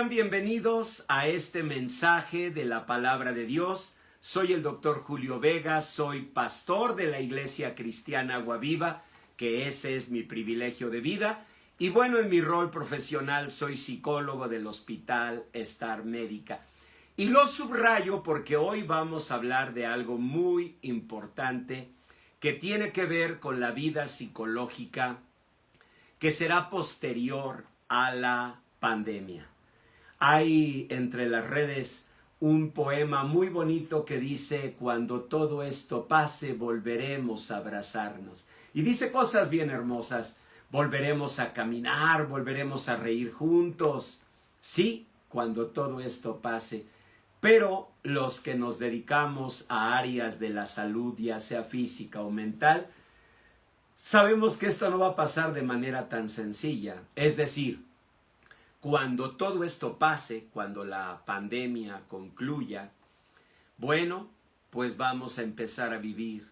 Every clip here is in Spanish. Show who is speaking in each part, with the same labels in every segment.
Speaker 1: Sean bienvenidos a este mensaje de la Palabra de Dios. Soy el doctor Julio Vega, soy pastor de la Iglesia Cristiana Agua Viva, que ese es mi privilegio de vida. Y bueno, en mi rol profesional soy psicólogo del Hospital Star Médica. Y lo subrayo porque hoy vamos a hablar de algo muy importante que tiene que ver con la vida psicológica que será posterior a la pandemia. Hay entre las redes un poema muy bonito que dice: cuando todo esto pase volveremos a abrazarnos. Y dice cosas bien hermosas: volveremos a caminar, volveremos a reír juntos. Sí, cuando todo esto pase. Pero los que nos dedicamos a áreas de la salud, ya sea física o mental, sabemos que esto no va a pasar de manera tan sencilla. Es decir, cuando todo esto pase, cuando la pandemia concluya, bueno, pues vamos a empezar a vivir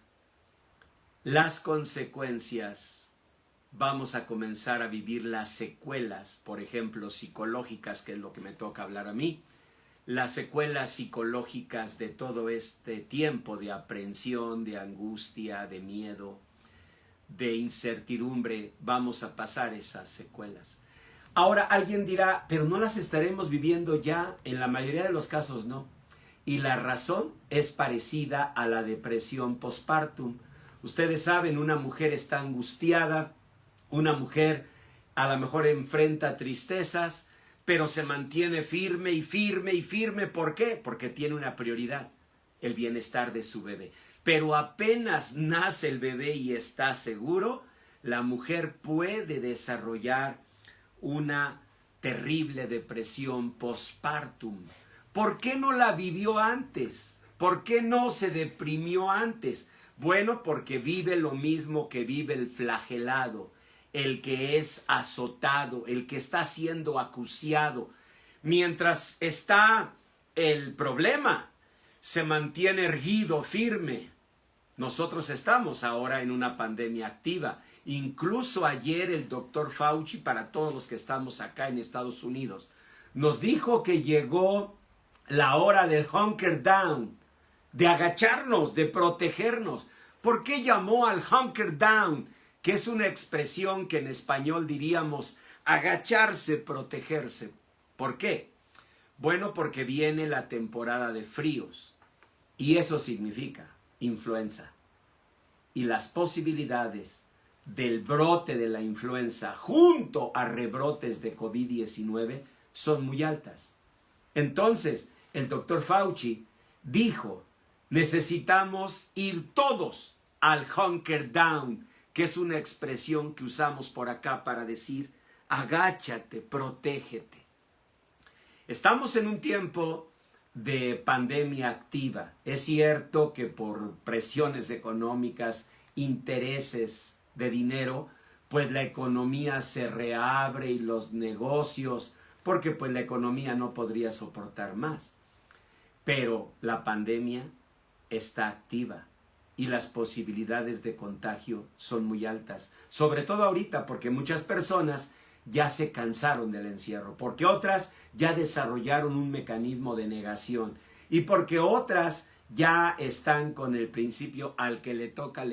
Speaker 1: las consecuencias, vamos a comenzar a vivir las secuelas, por ejemplo, psicológicas, que es lo que me toca hablar a mí, las secuelas psicológicas de todo este tiempo de aprehensión, de angustia, de miedo, de incertidumbre. Vamos a pasar esas secuelas. Ahora alguien dirá, pero no las estaremos viviendo ya. En la mayoría de los casos no. Y la razón es parecida a la depresión postpartum. Ustedes saben, una mujer está angustiada, una mujer a lo mejor enfrenta tristezas, pero se mantiene firme y firme y firme. ¿Por qué? Porque tiene una prioridad: el bienestar de su bebé. Pero apenas nace el bebé y está seguro, la mujer puede desarrollar una terrible depresión postpartum. ¿Por qué no la vivió antes? ¿Por qué no se deprimió antes? Bueno, porque vive lo mismo que vive el flagelado, el que es azotado, el que está siendo acuciado. Mientras está el problema, se mantiene erguido, firme. Nosotros estamos ahora en una pandemia activa. Incluso ayer el doctor Fauci, para todos los que estamos acá en Estados Unidos, nos dijo que llegó la hora del hunker down, de agacharnos, de protegernos. ¿Por qué llamó al hunker down? Que es una expresión que en español diríamos agacharse, protegerse. ¿Por qué? Bueno, porque viene la temporada de fríos y eso significa influenza. Y las posibilidades del brote de la influenza junto a rebrotes de COVID-19 son muy altas. Entonces, el doctor Fauci dijo: necesitamos ir todos al hunker down, que es una expresión que usamos por acá para decir agáchate, protégete. Estamos en un tiempo de pandemia activa. Es cierto que por presiones económicas, intereses de dinero, pues la economía se reabre y los negocios, porque pues la economía no podría soportar más. Pero la pandemia está activa y las posibilidades de contagio son muy altas, sobre todo ahorita, porque muchas personas ya se cansaron del encierro, porque otras ya desarrollaron un mecanismo de negación y porque otras ya están con el principio al que le toca,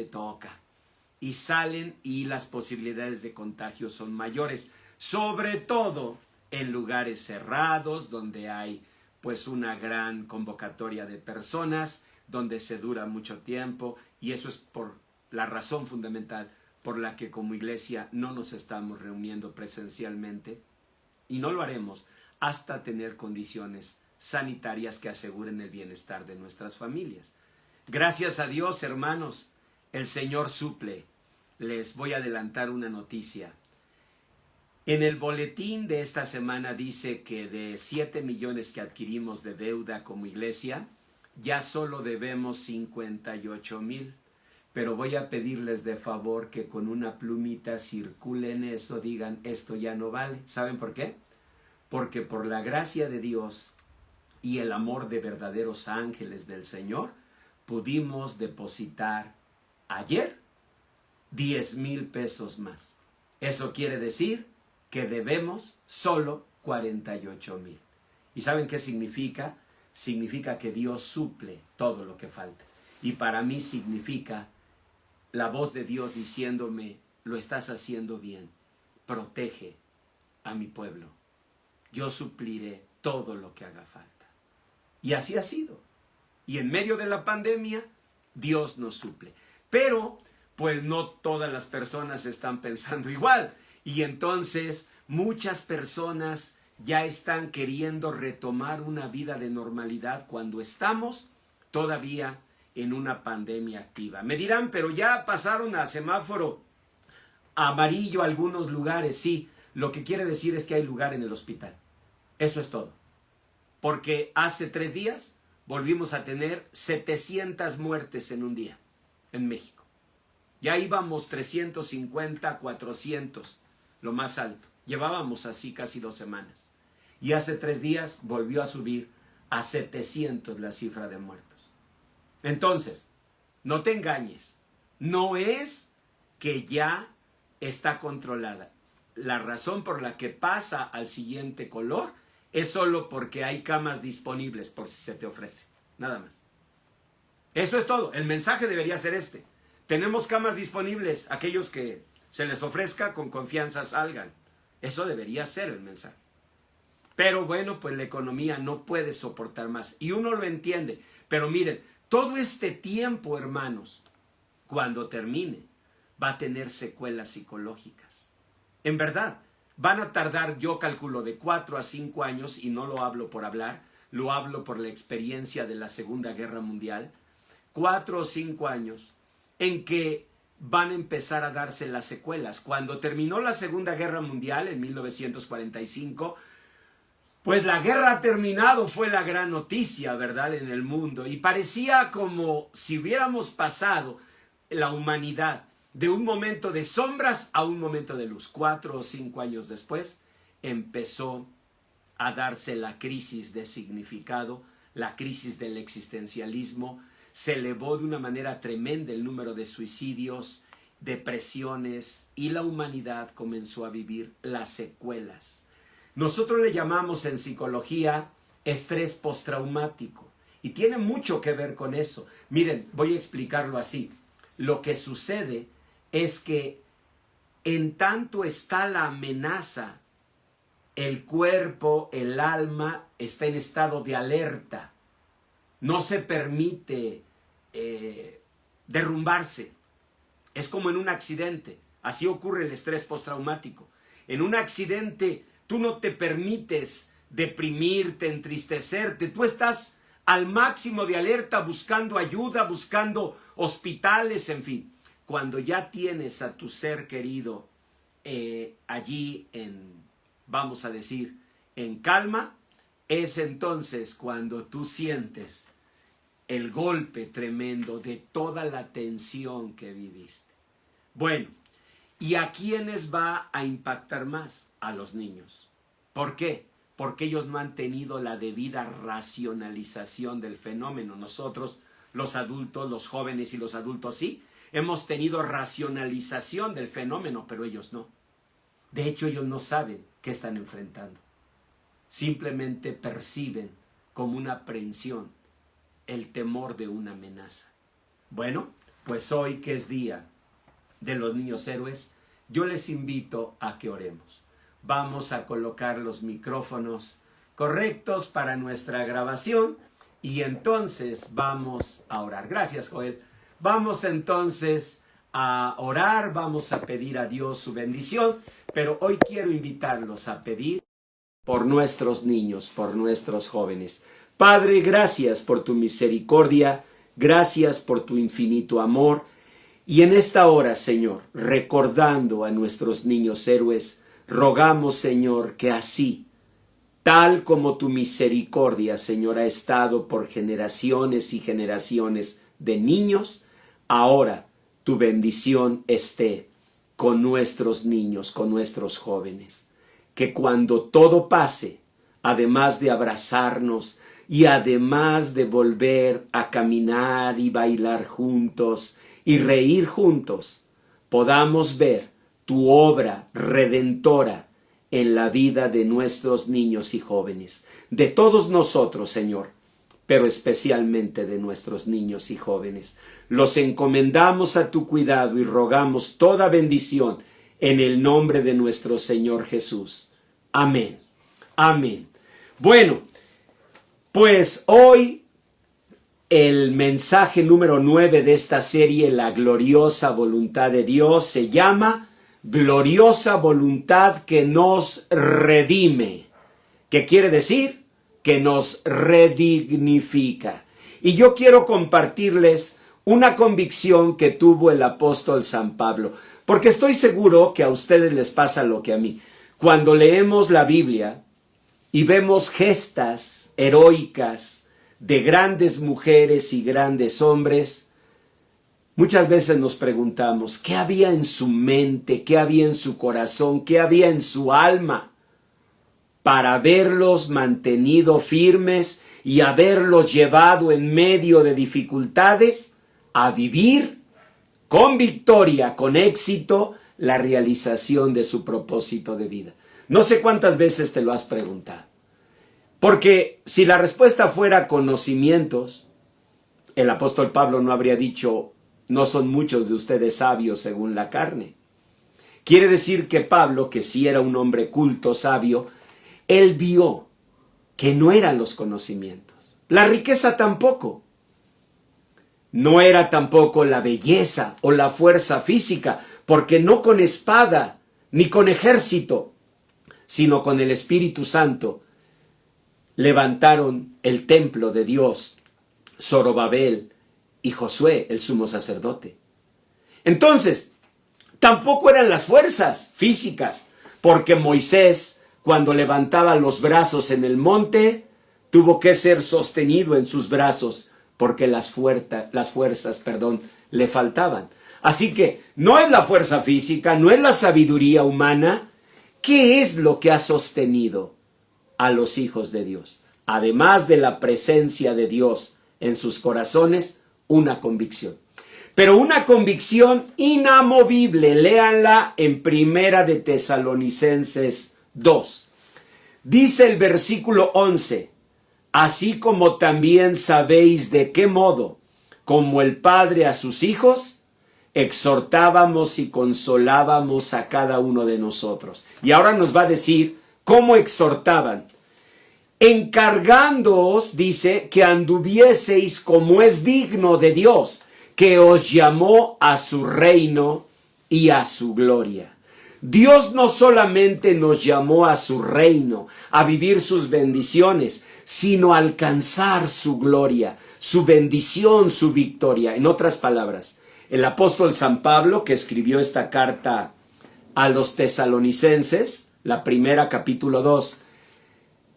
Speaker 1: y salen y las posibilidades de contagio son mayores, sobre todo en lugares cerrados donde hay pues una gran convocatoria de personas, donde se dura mucho tiempo, y eso es por la razón fundamental por la que como iglesia no nos estamos reuniendo presencialmente, y no lo haremos hasta tener condiciones sanitarias que aseguren el bienestar de nuestras familias. Gracias a Dios, hermanos, el Señor suple. Les voy a adelantar una noticia. En el boletín de esta semana dice que de 7 millones que adquirimos de deuda como iglesia, ya solo debemos 58,000. Pero voy a pedirles de favor que con una plumita circulen eso, digan esto ya no vale. ¿Saben por qué? Porque por la gracia de Dios y el amor de verdaderos ángeles del Señor, pudimos depositar ayer 10,000 pesos más. Eso quiere decir que debemos solo 48,000. ¿Y saben qué significa? Significa que Dios suple todo lo que falta. Y para mí significa la voz de Dios diciéndome, lo estás haciendo bien, protege a mi pueblo. Yo supliré todo lo que haga falta. Y así ha sido. Y en medio de la pandemia, Dios nos suple. Pero, pues no todas las personas están pensando igual. Y entonces, muchas personas ya están queriendo retomar una vida de normalidad cuando estamos todavía en una pandemia activa. Me dirán, pero ya pasaron a semáforo amarillo algunos lugares. Sí, lo que quiere decir es que hay lugar en el hospital. Eso es todo. Porque hace 3 días volvimos a tener 700 muertes en un día en México. Ya íbamos 350, 400, lo más alto. Llevábamos así casi 2 semanas. Y hace 3 días volvió a subir a 700 la cifra de muertos. Entonces, no te engañes. No es que ya está controlada. La razón por la que pasa al siguiente color es solo porque hay camas disponibles por si se te ofrece. Nada más. Eso es todo. El mensaje debería ser este. Tenemos camas disponibles. Aquellos que se les ofrezca con confianza salgan. Eso debería ser el mensaje. Pero bueno, pues la economía no puede soportar más. Y uno lo entiende. Pero miren, todo este tiempo, hermanos, cuando termine, va a tener secuelas psicológicas. En verdad, van a tardar, yo calculo, de 4 a 5 años, y no lo hablo por hablar, lo hablo por la experiencia de la Segunda Guerra Mundial, 4 o 5 años en que van a empezar a darse las secuelas. Cuando terminó la Segunda Guerra Mundial en 1945, pues la guerra ha terminado, fue la gran noticia, ¿verdad?, en el mundo. Y parecía como si hubiéramos pasado la humanidad de un momento de sombras a un momento de luz. 4 o 5 años después empezó a darse la crisis de significado, la crisis del existencialismo. Se elevó de una manera tremenda el número de suicidios, depresiones, y la humanidad comenzó a vivir las secuelas. Nosotros le llamamos en psicología estrés postraumático y tiene mucho que ver con eso. Miren, voy a explicarlo así. Lo que sucede es que en tanto está la amenaza, el cuerpo, el alma está en estado de alerta. No se permite derrumbarse. Es como en un accidente. Así ocurre el estrés postraumático. En un accidente tú no te permites deprimirte, entristecerte. Tú estás al máximo de alerta, buscando ayuda, buscando hospitales, en fin. Cuando ya tienes a tu ser querido allí vamos a decir, en calma, es entonces cuando tú sientes el golpe tremendo de toda la tensión que viviste. Bueno, ¿y a quiénes va a impactar más? A los niños. ¿Por qué? Porque ellos no han tenido la debida racionalización del fenómeno. Nosotros, los adultos, los jóvenes y los adultos, sí, hemos tenido racionalización del fenómeno, pero ellos no. De hecho, ellos no saben qué están enfrentando. Simplemente perciben como una aprehensión el temor de una amenaza. Bueno, pues hoy que es día de los niños héroes, yo les invito a que oremos. Vamos a colocar los micrófonos correctos para nuestra grabación y entonces vamos a orar. Gracias, Joel. Vamos entonces a orar, vamos a pedir a Dios su bendición, pero hoy quiero invitarlos a pedir por nuestros niños, por nuestros jóvenes. Padre, gracias por tu misericordia, gracias por tu infinito amor. Y en esta hora, Señor, recordando a nuestros niños héroes, rogamos, Señor, que así, tal como tu misericordia, Señor, ha estado por generaciones y generaciones de niños, ahora tu bendición esté con nuestros niños, con nuestros jóvenes. Que cuando todo pase, además de abrazarnos y además de volver a caminar y bailar juntos y reír juntos, podamos ver tu obra redentora en la vida de nuestros niños y jóvenes, de todos nosotros, Señor, pero especialmente de nuestros niños y jóvenes. Los encomendamos a tu cuidado y rogamos toda bendición en el nombre de nuestro Señor Jesús. Amén. Amén. Bueno, pues hoy el mensaje número 9 de esta serie, La gloriosa voluntad de Dios, se llama Gloriosa voluntad que nos redime. ¿Qué quiere decir? Que nos redignifica. Y yo quiero compartirles una convicción que tuvo el apóstol San Pablo, porque estoy seguro que a ustedes les pasa lo que a mí. Cuando leemos la Biblia y vemos gestas heroicas de grandes mujeres y grandes hombres, muchas veces nos preguntamos, ¿qué había en su mente? ¿Qué había en su corazón? ¿Qué había en su alma para haberlos mantenido firmes y haberlos llevado en medio de dificultades a vivir con victoria, con éxito, la realización de su propósito de vida? No sé cuántas veces te lo has preguntado. Porque si la respuesta fuera conocimientos, el apóstol Pablo no habría dicho, no son muchos de ustedes sabios según la carne. Quiere decir que Pablo, que sí era un hombre culto, sabio, él vio que no eran los conocimientos. La riqueza tampoco. No era tampoco la belleza o la fuerza física, porque no con espada ni con ejército, sino con el Espíritu Santo, levantaron el templo de Dios, Zorobabel y Josué, el sumo sacerdote. Entonces, tampoco eran las fuerzas físicas, porque Moisés, cuando levantaba los brazos en el monte, tuvo que ser sostenido en sus brazos, porque las fuerzas, le faltaban. Así que no es la fuerza física, no es la sabiduría humana. ¿Qué es lo que ha sostenido a los hijos de Dios? Además de la presencia de Dios en sus corazones, una convicción. Pero una convicción inamovible. Léanla en Primera de Tesalonicenses 2. Dice el versículo 11, así como también sabéis de qué modo, como el Padre a sus hijos, exhortábamos y consolábamos a cada uno de nosotros. Y ahora nos va a decir cómo exhortaban. Encargándoos, dice, que anduvieseis como es digno de Dios, que os llamó a su reino y a su gloria. Dios no solamente nos llamó a su reino, a vivir sus bendiciones, sino a alcanzar su gloria, su bendición, su victoria. En otras palabras, el apóstol San Pablo, que escribió esta carta a los tesalonicenses, la primera, capítulo 2,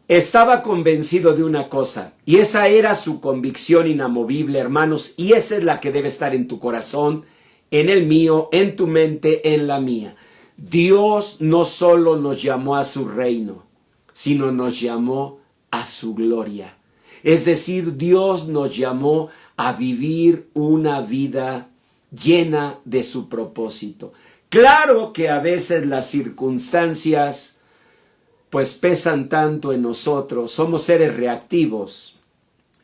Speaker 1: estaba convencido de una cosa, y esa era su convicción inamovible, hermanos, y esa es la que debe estar en tu corazón, en el mío, en tu mente, en la mía. Dios no solo nos llamó a su reino, sino nos llamó a su gloria. Es decir, Dios nos llamó a vivir una vida llena de su propósito. Claro que a veces las circunstancias pues pesan tanto en nosotros, somos seres reactivos,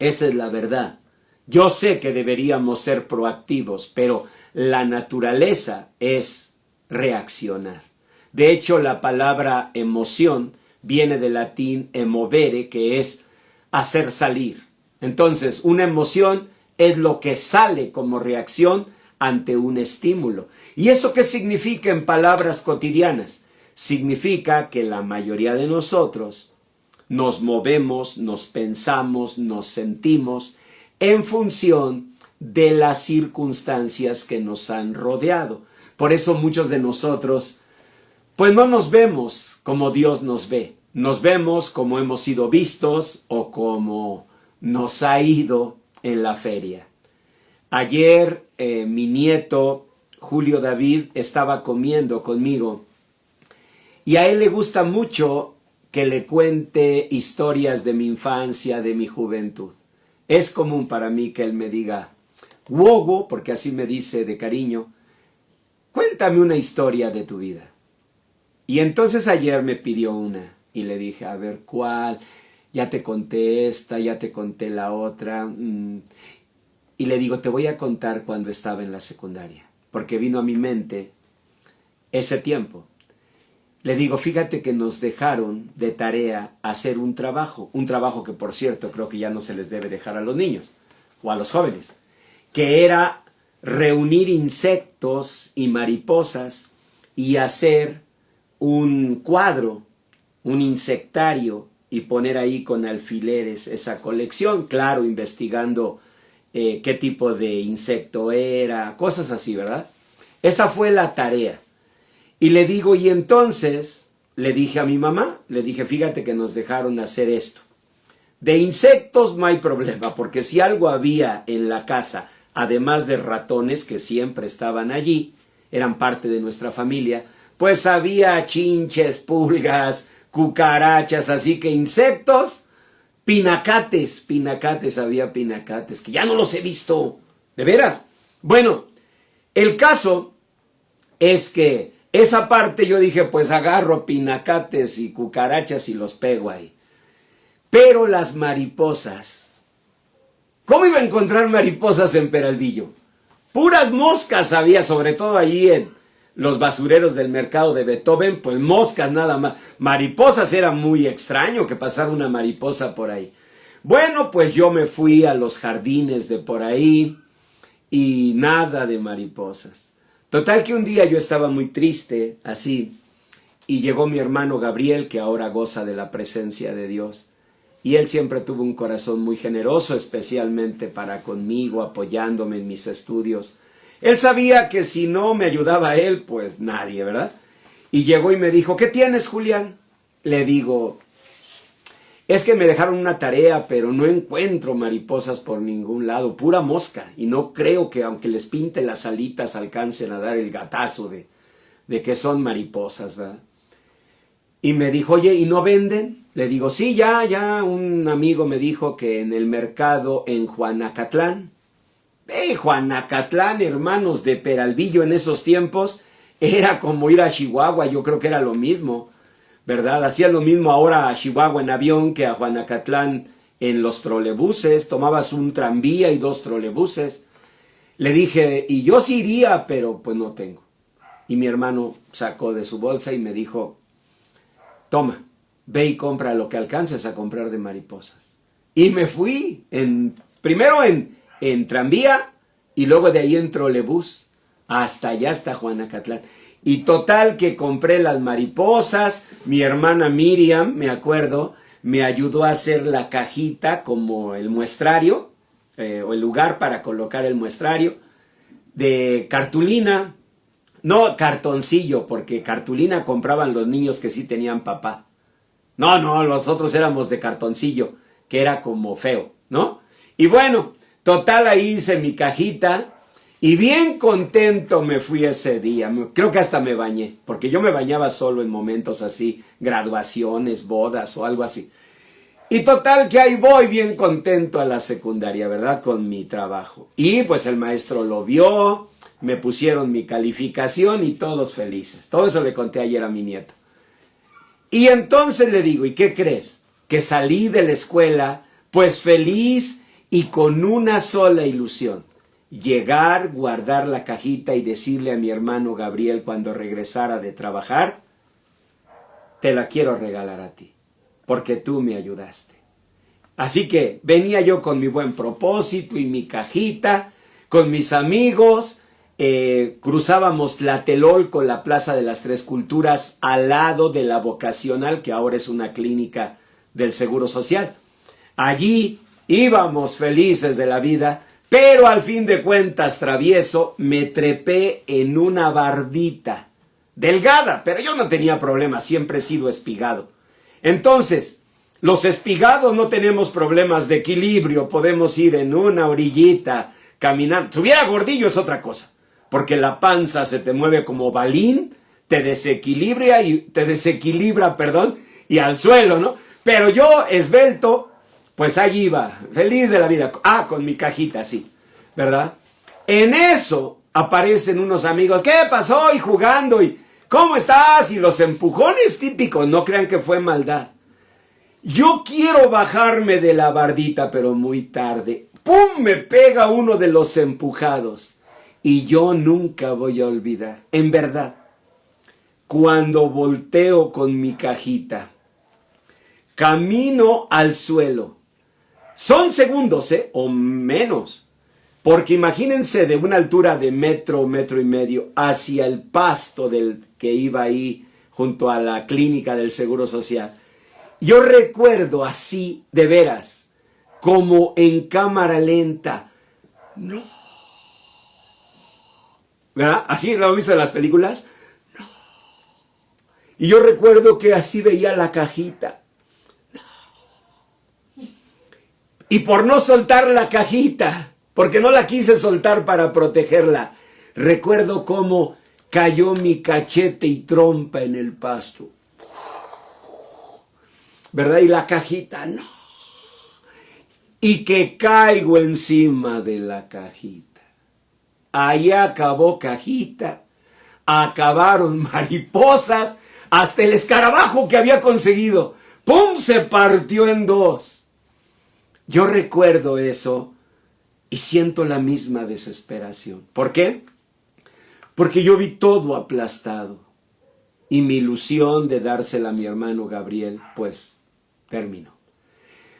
Speaker 1: esa es la verdad. Yo sé que deberíamos ser proactivos, pero la naturaleza es reaccionar. De hecho, la palabra emoción viene del latín emovere, que es hacer salir. Entonces, una emoción es lo que sale como reacción ante un estímulo. ¿Y eso qué significa en palabras cotidianas? Significa que la mayoría de nosotros nos movemos, nos pensamos, nos sentimos en función de las circunstancias que nos han rodeado. Por eso muchos de nosotros, pues no nos vemos como Dios nos ve. Nos vemos como hemos sido vistos o como nos ha ido en la feria. Ayer mi nieto Julio David estaba comiendo conmigo y a él le gusta mucho que le cuente historias de mi infancia, de mi juventud. Es común para mí que él me diga, Wogo, porque así me dice de cariño, cuéntame una historia de tu vida. Y entonces ayer me pidió una y le dije, a ver, ¿cuál? Ya te conté esta, ya te conté la otra. Y le digo, te voy a contar cuando estaba en la secundaria, porque vino a mi mente ese tiempo. Le digo, fíjate que nos dejaron de tarea hacer un trabajo que por cierto creo que ya no se les debe dejar a los niños o a los jóvenes, que era reunir insectos y mariposas y hacer un cuadro, un insectario y poner ahí con alfileres esa colección, claro, investigando qué tipo de insecto era, cosas así, ¿verdad? Esa fue la tarea. Y le digo, y entonces le dije a mi mamá, le dije, fíjate que nos dejaron hacer esto. De insectos no hay problema, porque si algo había en la casa, además de ratones que siempre estaban allí, eran parte de nuestra familia, pues había chinches, pulgas, cucarachas, así que insectos, pinacates, había pinacates, que ya no los he visto, ¿de veras? Bueno, el caso es que esa parte yo dije, pues agarro pinacates y cucarachas y los pego ahí. Pero las mariposas, ¿cómo iba a encontrar mariposas en Peralvillo? Puras moscas había, sobre todo ahí en los basureros del mercado de Beethoven, pues moscas nada más. Mariposas era muy extraño que pasara una mariposa por ahí. Bueno, pues yo me fui a los jardines de por ahí y nada de mariposas. Total que un día yo estaba muy triste, así, y llegó mi hermano Gabriel, que ahora goza de la presencia de Dios. Y él siempre tuvo un corazón muy generoso, especialmente para conmigo, apoyándome en mis estudios. Él sabía que si no me ayudaba él, pues nadie, ¿verdad? Y llegó y me dijo, ¿qué tienes, Julián? Le digo, es que me dejaron una tarea, pero no encuentro mariposas por ningún lado, pura mosca. Y no creo que aunque les pinte las alitas alcancen a dar el gatazo de que son mariposas, ¿verdad? Y me dijo, oye, ¿y no venden? Le digo, sí, ya, un amigo me dijo que en el mercado en Juanacatlán. Juanacatlán, hermanos, de Peralvillo en esos tiempos, era como ir a Chihuahua, yo creo que era lo mismo, ¿verdad? Hacían lo mismo ahora a Chihuahua en avión que a Juanacatlán en los trolebuses, tomabas un tranvía y 2 trolebuses. Le dije, y yo sí iría, pero pues no tengo. Y mi hermano sacó de su bolsa y me dijo, toma, ve y compra lo que alcances a comprar de mariposas. Y me fui, primero en tranvía y luego de ahí en trolebús, hasta allá, hasta Juanacatlán. Y total que compré las mariposas, mi hermana Miriam, me acuerdo, me ayudó a hacer la cajita como el muestrario, o el lugar para colocar el muestrario, de cartulina, no cartoncillo, porque cartulina compraban los niños que sí tenían papá. No, los otros éramos de cartoncillo, que era como feo, ¿no? Y bueno, total ahí hice mi cajita y bien contento me fui ese día. Creo que hasta me bañé, porque yo me bañaba solo en momentos así, graduaciones, bodas o algo así. Y total que ahí voy bien contento a la secundaria, ¿verdad? Con mi trabajo. Y pues el maestro lo vio, me pusieron mi calificación y todos felices. Todo eso le conté ayer a mi nieto. Y entonces le digo, ¿y qué crees? Que salí de la escuela pues feliz y con una sola ilusión. Llegar, guardar la cajita y decirle a mi hermano Gabriel cuando regresara de trabajar, te la quiero regalar a ti, porque tú me ayudaste. Así que venía yo con mi buen propósito y mi cajita, con mis amigos, cruzábamos Tlatelolco, la Plaza de las Tres Culturas, al lado de la vocacional, que ahora es una clínica del Seguro Social. Allí íbamos felices de la vida, pero al fin de cuentas, travieso, me trepé en una bardita, delgada, pero yo no tenía problema, siempre he sido espigado. Entonces, los espigados no tenemos problemas de equilibrio, podemos ir en una orillita, caminando. Si hubiera gordillo es otra cosa, porque la panza se te mueve como balín, te desequilibra, y al suelo, ¿no? Pero yo, esbelto, pues allí iba, feliz de la vida. Con mi cajita, sí, ¿verdad? En eso aparecen unos amigos, ¿qué pasó? Y jugando, y ¿cómo estás? Y los empujones típicos, no crean que fue maldad. Yo quiero bajarme de la bardita, pero muy tarde. ¡Pum! Me pega uno de los empujados. Y yo nunca voy a olvidar, en verdad, cuando volteo con mi cajita, camino al suelo. Son segundos, o menos. Porque imagínense de una altura de metro, metro y medio, hacia el pasto del que iba ahí junto a la clínica del Seguro Social. Yo recuerdo así, de veras, como en cámara lenta. No. ¿Verdad? ¿Así lo han visto en las películas? No. Y yo recuerdo que así veía la cajita. No. Y por no soltar la cajita, porque no la quise soltar para protegerla, recuerdo cómo cayó mi cachete y trompa en el pasto. ¿Verdad? Y la cajita, no. Y que caigo encima de la cajita. Ahí acabó cajita, acabaron mariposas, hasta el escarabajo que había conseguido, ¡pum!, se partió en dos. Yo recuerdo eso y siento la misma desesperación. ¿Por qué? Porque yo vi todo aplastado y mi ilusión de dársela a mi hermano Gabriel, pues, terminó.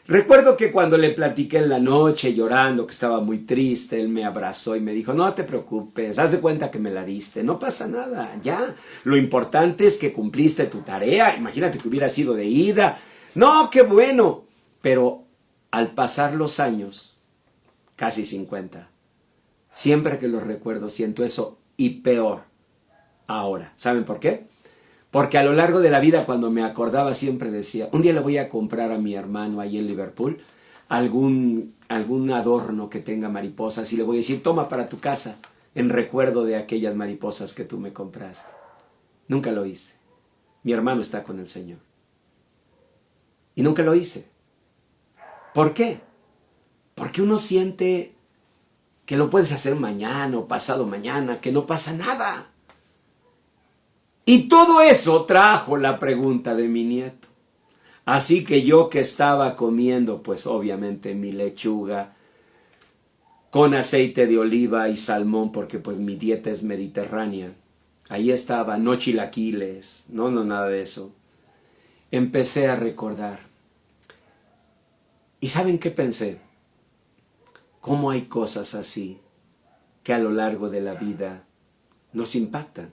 Speaker 1: Recuerdo que cuando le platiqué en la noche llorando, que estaba muy triste, él me abrazó y me dijo, no te preocupes, haz de cuenta que me la diste, no pasa nada, ya. Lo importante es que cumpliste tu tarea, imagínate que hubiera sido de ida. No, qué bueno. Pero al pasar los años, casi 50, siempre que los recuerdo siento eso y peor ahora. ¿Saben por qué? Porque a lo largo de la vida, cuando me acordaba, siempre decía, un día le voy a comprar a mi hermano ahí en Liverpool algún adorno que tenga mariposas y le voy a decir, toma para tu casa, en recuerdo de aquellas mariposas que tú me compraste. Nunca lo hice. Mi hermano está con el Señor. Y nunca lo hice. ¿Por qué? Porque uno siente que lo puedes hacer mañana o pasado mañana, que no pasa nada. Y todo eso trajo la pregunta de mi nieto. Así que yo que estaba comiendo, pues obviamente mi lechuga con aceite de oliva y salmón, porque pues mi dieta es mediterránea. Ahí estaba, no chilaquiles, no, nada de eso. Empecé a recordar. ¿Y saben qué pensé? Cómo hay cosas así que a lo largo de la vida nos impactan.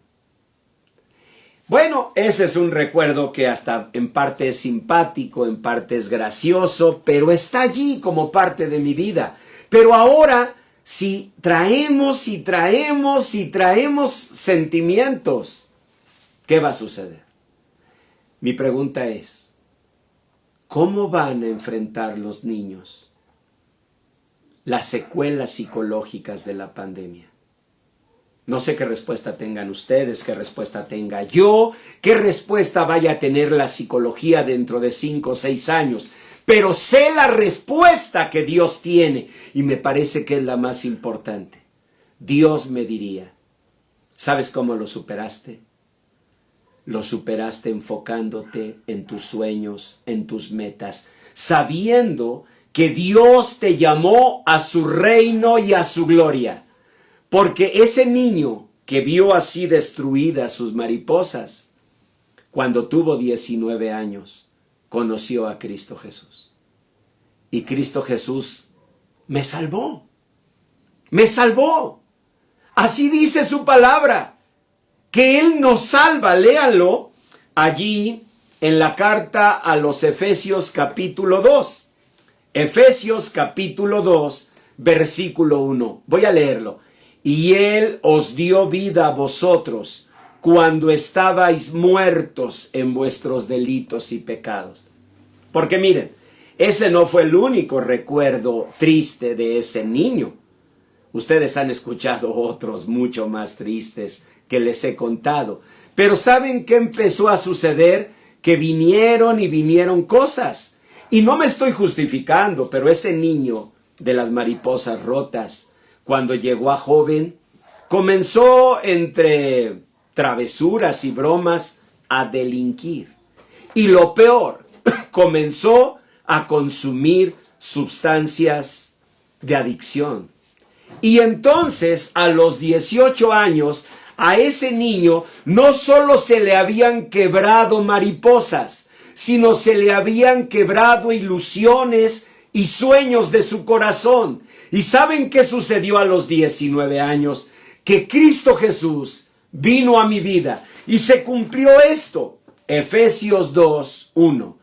Speaker 1: Bueno, ese es un recuerdo que hasta en parte es simpático, en parte es gracioso, pero está allí como parte de mi vida. Pero ahora, si traemos sentimientos, ¿qué va a suceder? Mi pregunta es, ¿cómo van a enfrentar los niños las secuelas psicológicas de la pandemia? No sé qué respuesta tengan ustedes, qué respuesta tenga yo, qué respuesta vaya a tener la psicología dentro de 5 o 6 años. Pero sé la respuesta que Dios tiene y me parece que es la más importante. Dios me diría, ¿sabes cómo lo superaste? Lo superaste enfocándote en tus sueños, en tus metas, sabiendo que Dios te llamó a su reino y a su gloria. Porque ese niño que vio así destruidas sus mariposas, cuando tuvo 19 años, conoció a Cristo Jesús. Y Cristo Jesús me salvó. Me salvó. Así dice su palabra, que Él nos salva. Léanlo allí en la carta a los Efesios capítulo 2. Efesios capítulo 2, versículo 1. Voy a leerlo. Y Él os dio vida a vosotros cuando estabais muertos en vuestros delitos y pecados. Porque miren, ese no fue el único recuerdo triste de ese niño. Ustedes han escuchado otros mucho más tristes que les he contado. Pero ¿saben qué empezó a suceder? Que vinieron cosas. Y no me estoy justificando, pero ese niño de las mariposas rotas, cuando llegó a joven, comenzó entre travesuras y bromas, a delinquir. Y lo peor, comenzó a consumir sustancias de adicción. Y entonces, a los 18 años, a ese niño no solo se le habían quebrado mariposas, sino se le habían quebrado ilusiones y sueños de su corazón. ¿Y saben qué sucedió a los 19 años? Que Cristo Jesús vino a mi vida y se cumplió esto. Efesios 2:1.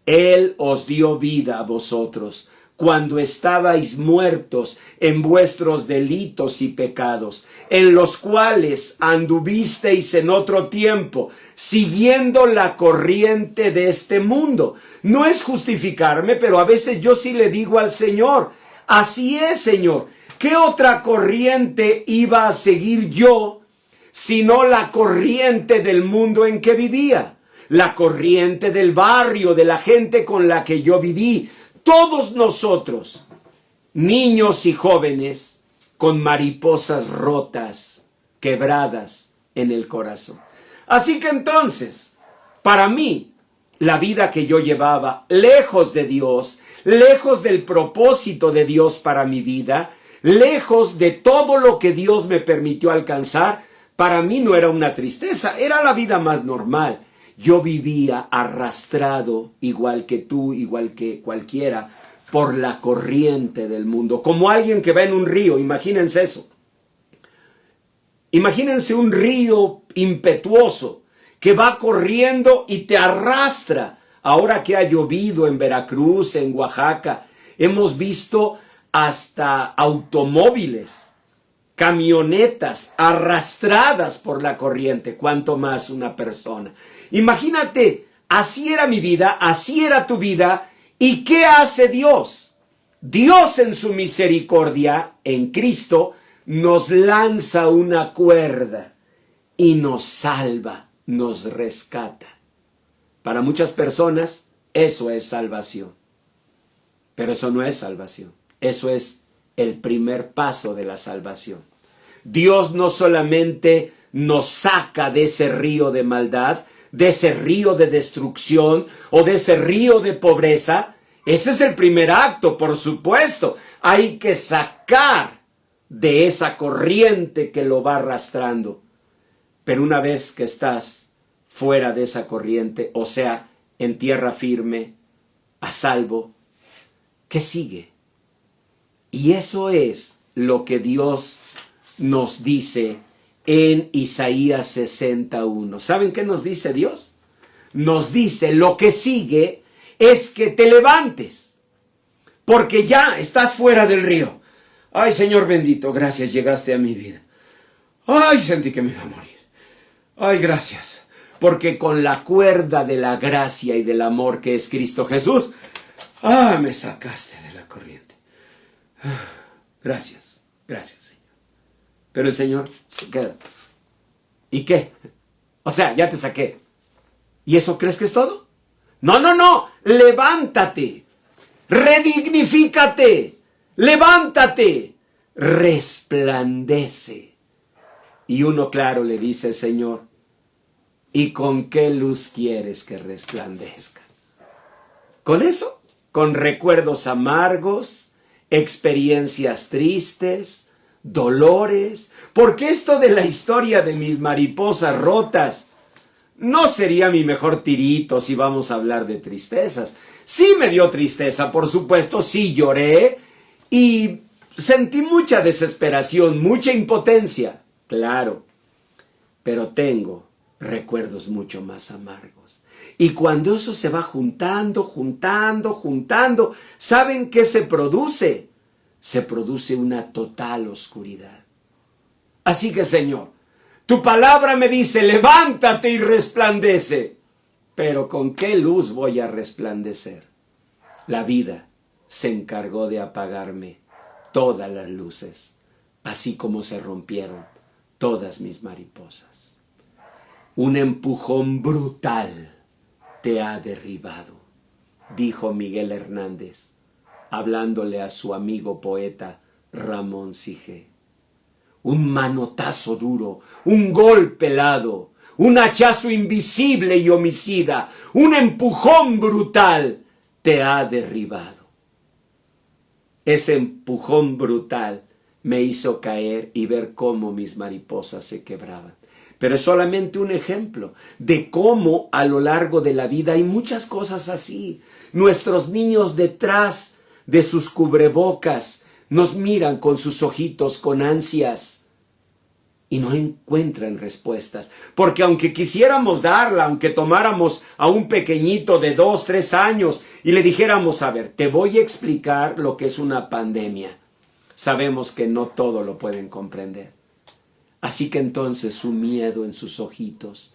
Speaker 1: Él os dio vida a vosotros cuando estabais muertos en vuestros delitos y pecados, en los cuales anduvisteis en otro tiempo, siguiendo la corriente de este mundo. No es justificarme, pero a veces yo sí le digo al Señor, así es, Señor. ¿Qué otra corriente iba a seguir yo, sino la corriente del mundo en que vivía? La corriente del barrio, de la gente con la que yo viví. Todos nosotros, niños y jóvenes, con mariposas rotas, quebradas en el corazón. Así que entonces, para mí, la vida que yo llevaba, lejos de Dios, lejos del propósito de Dios para mi vida, lejos de todo lo que Dios me permitió alcanzar, para mí no era una tristeza, era la vida más normal. Yo vivía arrastrado, igual que tú, igual que cualquiera, por la corriente del mundo. Como alguien que va en un río, imagínense eso. Imagínense un río impetuoso que va corriendo y te arrastra. Ahora que ha llovido en Veracruz, en Oaxaca, hemos visto hasta automóviles, camionetas arrastradas por la corriente, cuanto más una persona. Imagínate, así era mi vida, así era tu vida. ¿Y qué hace Dios? Dios en su misericordia, en Cristo, nos lanza una cuerda y nos salva, nos rescata. Para muchas personas, eso es salvación. Pero eso no es salvación. Eso es el primer paso de la salvación. Dios no solamente nos saca de ese río de maldad, de ese río de destrucción o de ese río de pobreza. Ese es el primer acto, por supuesto. Hay que sacar de esa corriente que lo va arrastrando. Pero una vez que estás fuera de esa corriente, o sea, en tierra firme, a salvo, ¿qué sigue? Y eso es lo que Dios nos dice en Isaías 61. ¿Saben qué nos dice Dios? Nos dice, lo que sigue es que te levantes, porque ya estás fuera del río. Ay, Señor bendito, gracias, llegaste a mi vida. Ay, sentí que me iba a morir. Ay, gracias, porque con la cuerda de la gracia y del amor que es Cristo Jesús, me sacaste de la corriente. Gracias, gracias, Señor. Pero el Señor se queda. ¿Y qué? O sea, ya te saqué. ¿Y eso crees que es todo? No, no, no. Levántate. Redignifícate. Levántate. Resplandece. Y uno, claro, le dice, Señor, ¿y con qué luz quieres que resplandezca? ¿Con eso? ¿Con recuerdos amargos? ¿Experiencias tristes? ¿Dolores? Porque esto de la historia de mis mariposas rotas no sería mi mejor tirito si vamos a hablar de tristezas. Sí me dio tristeza, por supuesto, sí lloré y sentí mucha desesperación, mucha impotencia, claro, pero tengo recuerdos mucho más amargos. Y cuando eso se va juntando, ¿saben qué se produce? Se produce una total oscuridad. Así que, Señor, tu palabra me dice, levántate y resplandece. Pero ¿con qué luz voy a resplandecer? La vida se encargó de apagarme todas las luces, así como se rompieron todas mis mariposas. Un empujón brutal te ha derribado, dijo Miguel Hernández, hablándole a su amigo poeta Ramón Sige. un manotazo duro, un golpe helado, un hachazo invisible y homicida, un empujón brutal te ha derribado. Ese empujón brutal me hizo caer y ver cómo mis mariposas se quebraban. Pero es solamente un ejemplo de cómo a lo largo de la vida hay muchas cosas así. Nuestros niños detrás de sus cubrebocas nos miran con sus ojitos con ansias y no encuentran respuestas. Porque aunque quisiéramos darla, aunque tomáramos a un pequeñito de 2, 3 años y le dijéramos, a ver, te voy a explicar lo que es una pandemia, sabemos que no todo lo pueden comprender. Así que entonces su miedo en sus ojitos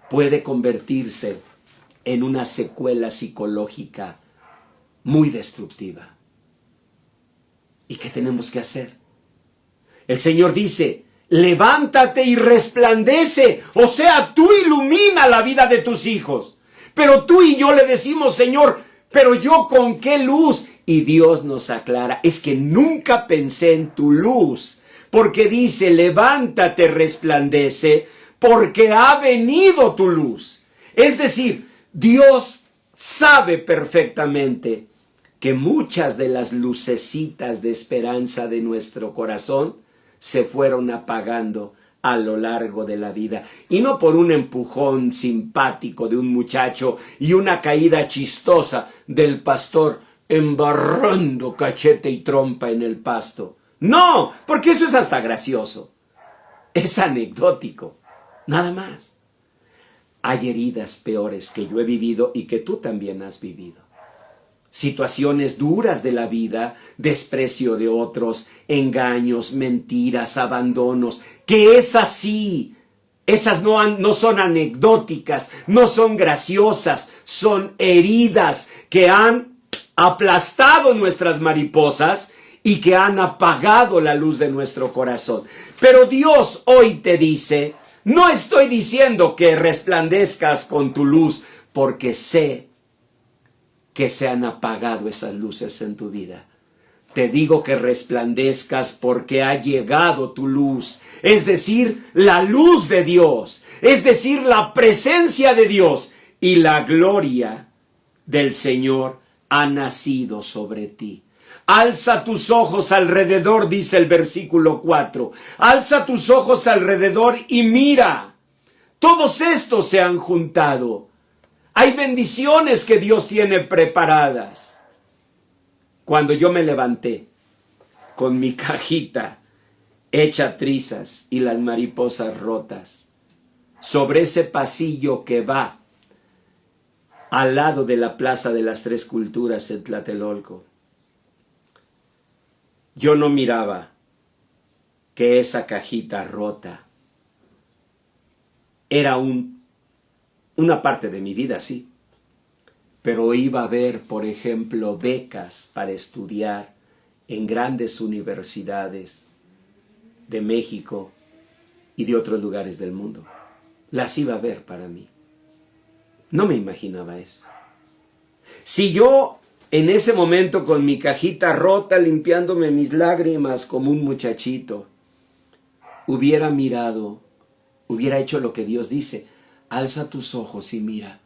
Speaker 1: puede convertirse en una secuela psicológica muy destructiva. ¿Y qué tenemos que hacer? El Señor dice, levántate y resplandece, o sea, tú ilumina la vida de tus hijos. Pero tú y yo le decimos, Señor, pero yo con qué luz. Y Dios nos aclara, es que nunca pensé en tu luz, porque dice, levántate, resplandece, porque ha venido tu luz. Es decir, Dios sabe perfectamente que muchas de las lucecitas de esperanza de nuestro corazón se fueron apagando a lo largo de la vida. Y no por un empujón simpático de un muchacho y una caída chistosa del pastor embarrando cachete y trompa en el pasto. No, porque eso es hasta gracioso. Es anecdótico, nada más. Hay heridas peores que yo he vivido y que tú también has vivido. Situaciones duras de la vida, desprecio de otros, engaños, mentiras, abandonos, que es así. Esas no son anecdóticas, no son graciosas, son heridas que han aplastado nuestras mariposas y que han apagado la luz de nuestro corazón. Pero Dios hoy te dice, no estoy diciendo que resplandezcas con tu luz, porque sé que se han apagado esas luces en tu vida. Te digo que resplandezcas porque ha llegado tu luz, es decir, la luz de Dios, es decir, la presencia de Dios, y la gloria del Señor ha nacido sobre ti. Alza tus ojos alrededor, dice el versículo 4. Alza tus ojos alrededor y mira. Todos estos se han juntado. Hay bendiciones que Dios tiene preparadas. Cuando yo me levanté con mi cajita hecha trizas y las mariposas rotas, sobre ese pasillo que va al lado de la Plaza de las Tres Culturas en Tlatelolco, yo no miraba que esa cajita rota era una parte de mi vida, sí, pero iba a haber, por ejemplo, becas para estudiar en grandes universidades de México y de otros lugares del mundo. Las iba a haber para mí. No me imaginaba eso. Si yo en ese momento con mi cajita rota, limpiándome mis lágrimas como un muchachito, hubiera mirado, hubiera hecho lo que Dios dice, alza tus ojos y mira,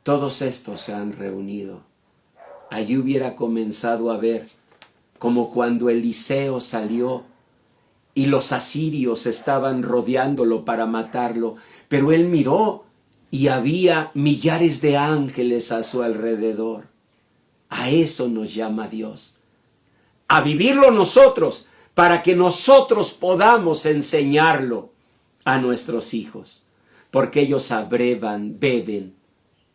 Speaker 1: todos estos se han reunido. Allí hubiera comenzado a ver, como cuando Eliseo salió y los asirios estaban rodeándolo para matarlo, pero él miró y había millares de ángeles a su alrededor. A eso nos llama Dios, a vivirlo nosotros, para que nosotros podamos enseñarlo a nuestros hijos, porque ellos beben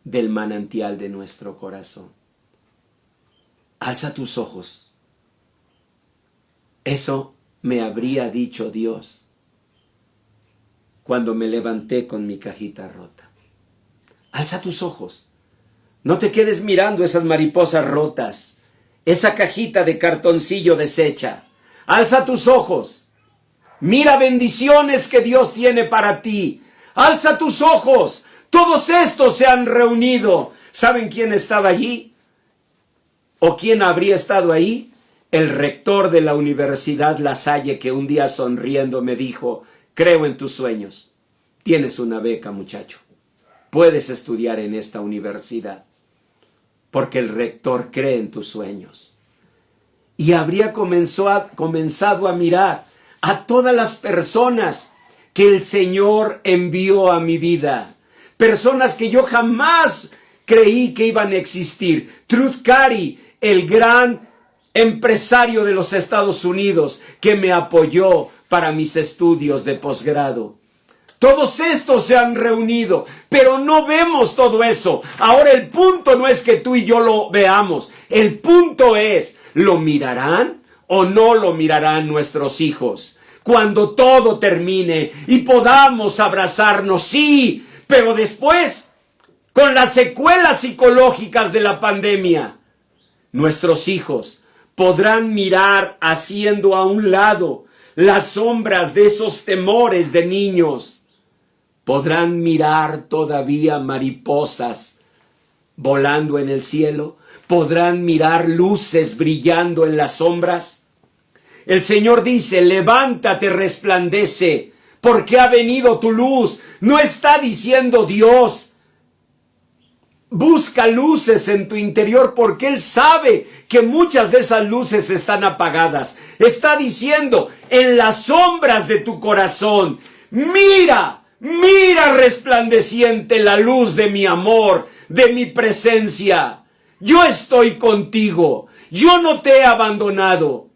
Speaker 1: del manantial de nuestro corazón. Alza tus ojos. Eso me habría dicho Dios cuando me levanté con mi cajita rota. Alza tus ojos. No te quedes mirando esas mariposas rotas, esa cajita de cartoncillo deshecha. Alza tus ojos. Mira bendiciones que Dios tiene para ti. Alza tus ojos. Todos estos se han reunido. ¿Saben quién estaba allí? ¿O quién habría estado ahí? el rector de la Universidad La Salle, que un día sonriendo me dijo: creo en tus sueños. Tienes una beca, muchacho. Puedes estudiar en esta universidad, porque el rector cree en tus sueños. Y habría comenzado a mirar a todas las personas que el Señor envió a mi vida. Personas que yo jamás creí que iban a existir. Truth Cari, el gran empresario de los Estados Unidos, que me apoyó para mis estudios de posgrado. Todos estos se han reunido, pero no vemos todo eso. Ahora el punto no es que tú y yo lo veamos. El punto es, ¿lo mirarán o no lo mirarán nuestros hijos? Cuando todo termine y podamos abrazarnos, sí, pero después, con las secuelas psicológicas de la pandemia, nuestros hijos podrán mirar haciendo a un lado las sombras de esos temores de niños. Podrán mirar todavía mariposas volando en el cielo. Podrán mirar luces brillando en las sombras. El Señor dice: levántate, resplandece, porque ha venido tu luz. No está diciendo Dios: busca luces en tu interior, porque Él sabe que muchas de esas luces están apagadas. Está diciendo: en las sombras de tu corazón, mira resplandeciente la luz de mi amor, de mi presencia. Yo estoy contigo, yo no te he abandonado.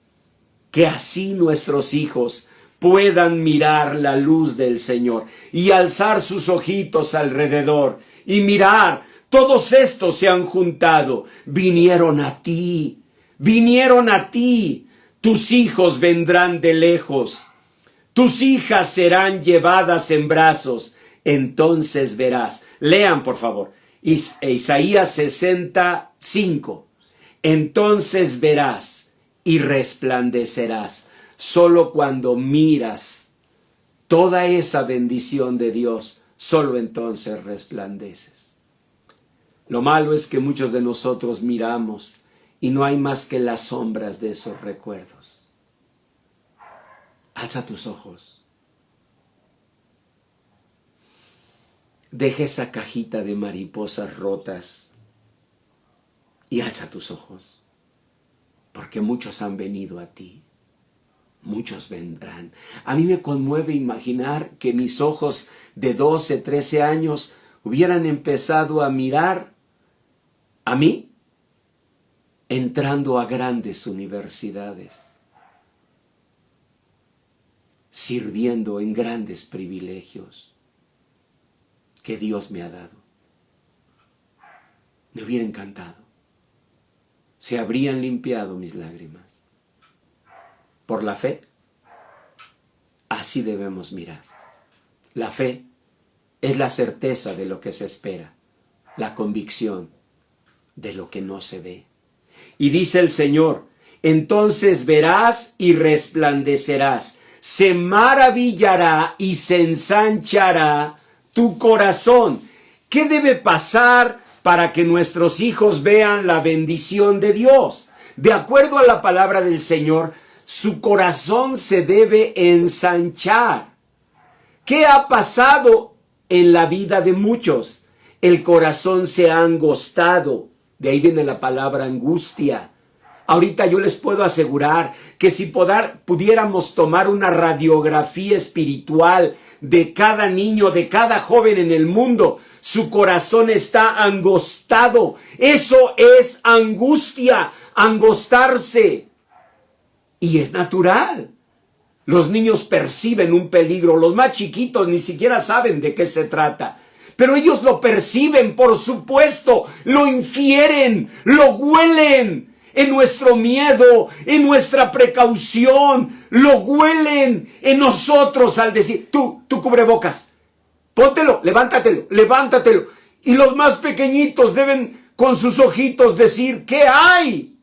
Speaker 1: Que así nuestros hijos puedan mirar la luz del Señor y alzar sus ojitos alrededor y mirar: todos estos se han juntado, vinieron a ti, tus hijos vendrán de lejos, tus hijas serán llevadas en brazos, entonces verás. Lean, por favor, Isaías 65. Entonces verás y resplandecerás. Solo cuando miras toda esa bendición de Dios, solo entonces resplandeces. Lo malo es que muchos de nosotros miramos y no hay más que las sombras de esos recuerdos. Alza tus ojos. Deja esa cajita de mariposas rotas y alza tus ojos, porque muchos han venido a ti. Muchos vendrán. A mí me conmueve imaginar que mis ojos de 12, 13 años hubieran empezado a mirar a mí entrando a grandes universidades, sirviendo en grandes privilegios que Dios me ha dado. Me hubiera encantado. Se habrían limpiado mis lágrimas. Por la fe, así debemos mirar. La fe es la certeza de lo que se espera, la convicción de lo que no se ve. Y dice el Señor: entonces verás y resplandecerás, se maravillará y se ensanchará tu corazón. ¿Qué debe pasar para que nuestros hijos vean la bendición de Dios? De acuerdo a la palabra del Señor, su corazón se debe ensanchar. ¿Qué ha pasado en la vida de muchos? El corazón se ha angostado. De ahí viene la palabra angustia. Ahorita yo les puedo asegurar que si pudiéramos tomar una radiografía espiritual de cada niño, de cada joven en el mundo, su corazón está angostado. Eso es angustia, angostarse. Y es natural. Los niños perciben un peligro. Los más chiquitos ni siquiera saben de qué se trata. Pero ellos lo perciben, por supuesto. Lo infieren, lo huelen. En nuestro miedo, en nuestra precaución, lo huelen en nosotros al decir: tú cubrebocas, póntelo, levántatelo. Y los más pequeñitos deben con sus ojitos decir: ¿qué hay?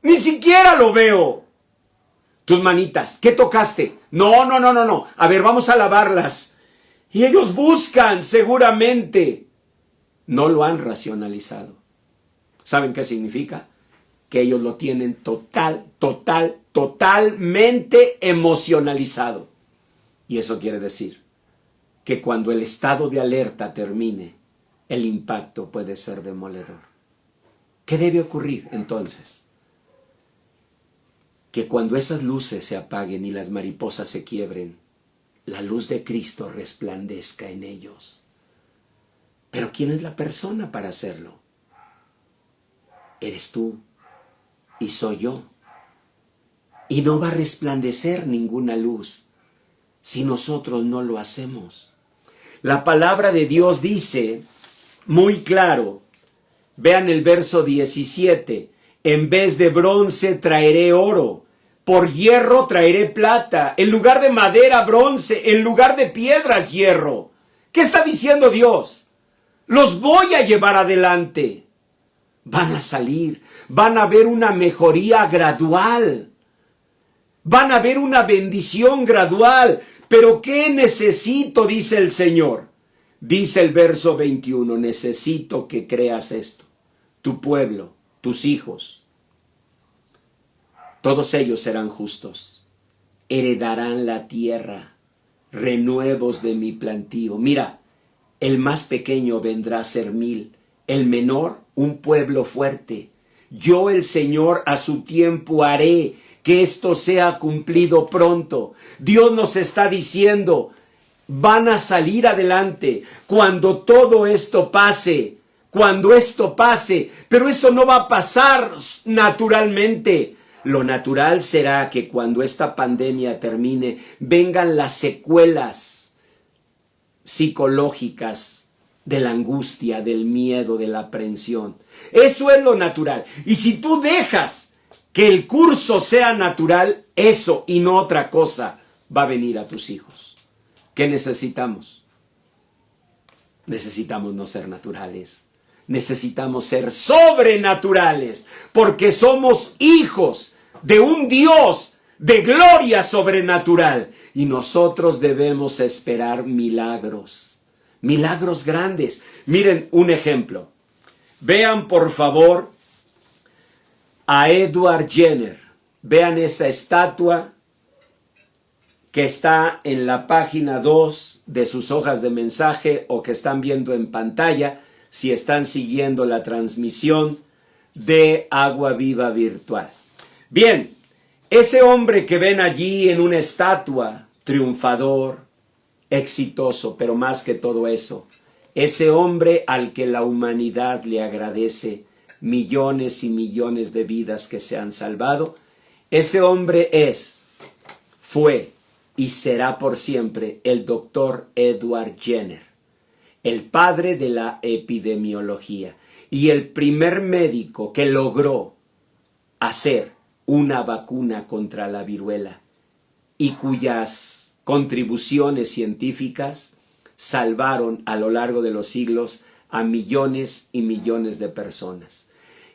Speaker 1: Ni siquiera lo veo. Tus manitas, ¿qué tocaste? No. A ver, vamos a lavarlas. Y ellos buscan, seguramente. No lo han racionalizado. ¿Saben qué significa? que ellos lo tienen totalmente emocionalizado. Y eso quiere decir que cuando el estado de alerta termine, el impacto puede ser demoledor. ¿Qué debe ocurrir entonces? Que cuando esas luces se apaguen y las mariposas se quiebren, la luz de Cristo resplandezca en ellos. Pero ¿quién es la persona para hacerlo? Eres tú y soy yo. Y no va a resplandecer ninguna luz si nosotros no lo hacemos. La palabra de Dios dice muy claro, vean el verso 17, en vez de bronce traeré oro, por hierro traeré plata, en lugar de madera bronce, en lugar de piedras hierro. ¿Qué está diciendo Dios? Los voy a llevar adelante. Van a salir, van a ver una mejoría gradual, van a ver una bendición gradual. ¿Pero qué necesito? Dice el Señor. Dice el verso 21, necesito que creas esto. Tu pueblo, tus hijos, todos ellos serán justos. Heredarán la tierra, renuevos de mi plantío. Mira, el más pequeño vendrá a ser 1000, el menor un pueblo fuerte. Yo el Señor a su tiempo haré que esto sea cumplido pronto. Dios nos está diciendo, van a salir adelante cuando todo esto pase, pero eso no va a pasar naturalmente. Lo natural será que cuando esta pandemia termine, vengan las secuelas psicológicas de la angustia, del miedo, de la aprensión. Eso es lo natural. Y si tú dejas que el curso sea natural, eso y no otra cosa va a venir a tus hijos. ¿Qué necesitamos? Necesitamos no ser naturales. Necesitamos ser sobrenaturales, porque somos hijos de un Dios de gloria sobrenatural. Y nosotros debemos esperar milagros, milagros grandes. Miren un ejemplo. Vean por favor a Edward Jenner. Vean esa estatua que está en la página 2 de sus hojas de mensaje o que están viendo en pantalla si están siguiendo la transmisión de Agua Viva Virtual. Bien, ese hombre que ven allí en una estatua, triunfador, exitoso, pero más que todo eso, ese hombre al que la humanidad le agradece millones y millones de vidas que se han salvado, ese hombre fue y será por siempre el doctor Edward Jenner, el padre de la epidemiología y el primer médico que logró hacer una vacuna contra la viruela y cuyas contribuciones científicas salvaron a lo largo de los siglos a millones y millones de personas.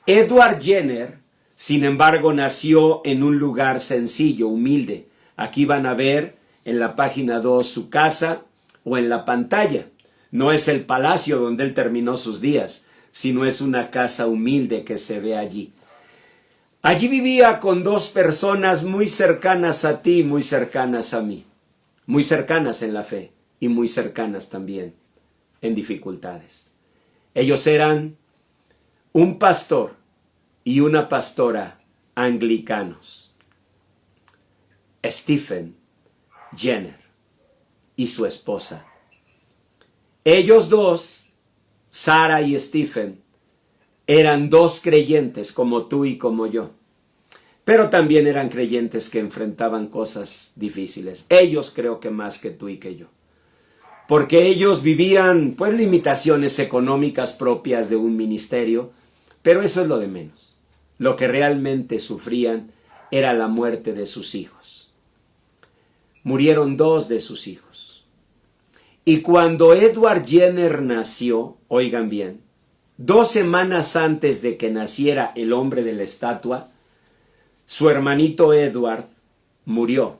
Speaker 1: Edward Jenner, sin embargo, nació en un lugar sencillo, humilde. Aquí van a ver en la página 2 su casa o en la pantalla. No es el palacio donde él terminó sus días, sino es una casa humilde que se ve allí. Allí vivía con 2 personas muy cercanas a ti, muy cercanas a mí, muy cercanas en la fe y muy cercanas también en dificultades. Ellos eran un pastor y una pastora anglicanos, Stephen Jenner y su esposa. Ellos 2, Sara y Stephen, eran 2 creyentes como tú y como yo, pero también eran creyentes que enfrentaban cosas difíciles. Ellos creo que más que tú y que yo, porque ellos vivían pues limitaciones económicas propias de un ministerio, pero eso es lo de menos. Lo que realmente sufrían era la muerte de sus hijos. Murieron 2 de sus hijos. Y cuando Edward Jenner nació, oigan bien, 2 semanas antes de que naciera el hombre de la estatua, su hermanito Edward murió.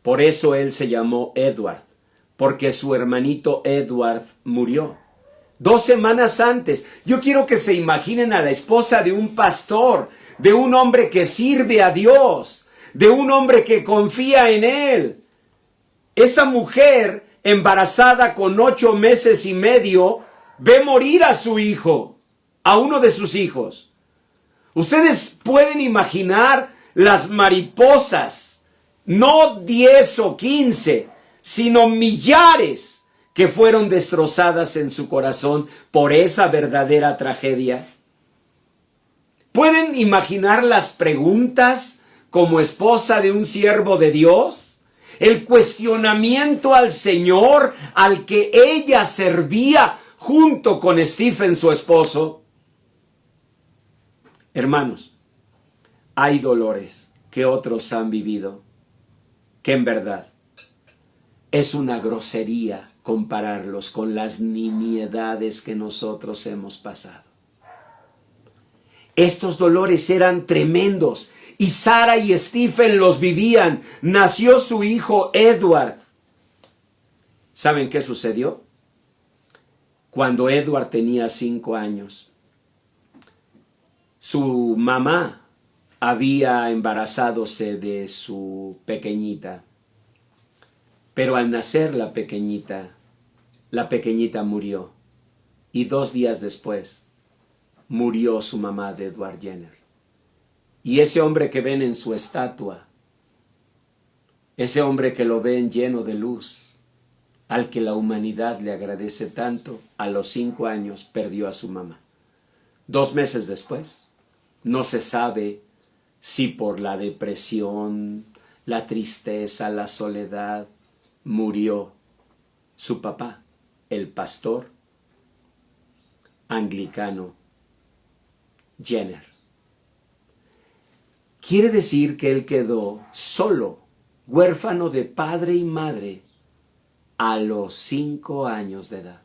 Speaker 1: Por eso él se llamó Edward, porque su hermanito Edward murió. 2 semanas antes. Yo quiero que se imaginen a la esposa de un pastor, de un hombre que sirve a Dios, de un hombre que confía en Él. Esa mujer embarazada con 8 meses y medio ve morir a su hijo, a uno de sus hijos. Ustedes pueden imaginar las mariposas, no 10 o 15, sino millares que fueron destrozadas en su corazón por esa verdadera tragedia. ¿Pueden imaginar las preguntas como esposa de un siervo de Dios? El cuestionamiento al Señor al que ella servía junto con Stephen, su esposo. Hermanos, hay dolores que otros han vivido, que en verdad es una grosería compararlos con las nimiedades que nosotros hemos pasado. Estos dolores eran tremendos y Sara y Stephen los vivían. Nació su hijo Edward. ¿Saben qué sucedió? Cuando Edward tenía 5 años, su mamá había embarazadose de su pequeñita. Pero al nacer la pequeñita murió. Y 2 días después murió su mamá de Edward Jenner. Y ese hombre que ven en su estatua, ese hombre que lo ven lleno de luz, al que la humanidad le agradece tanto, a los 5 años perdió a su mamá. 2 meses después, no se sabe si por la depresión, la tristeza, la soledad, murió su papá, el pastor anglicano Jenner. Quiere decir que él quedó solo, huérfano de padre y madre, a los 5 años de edad.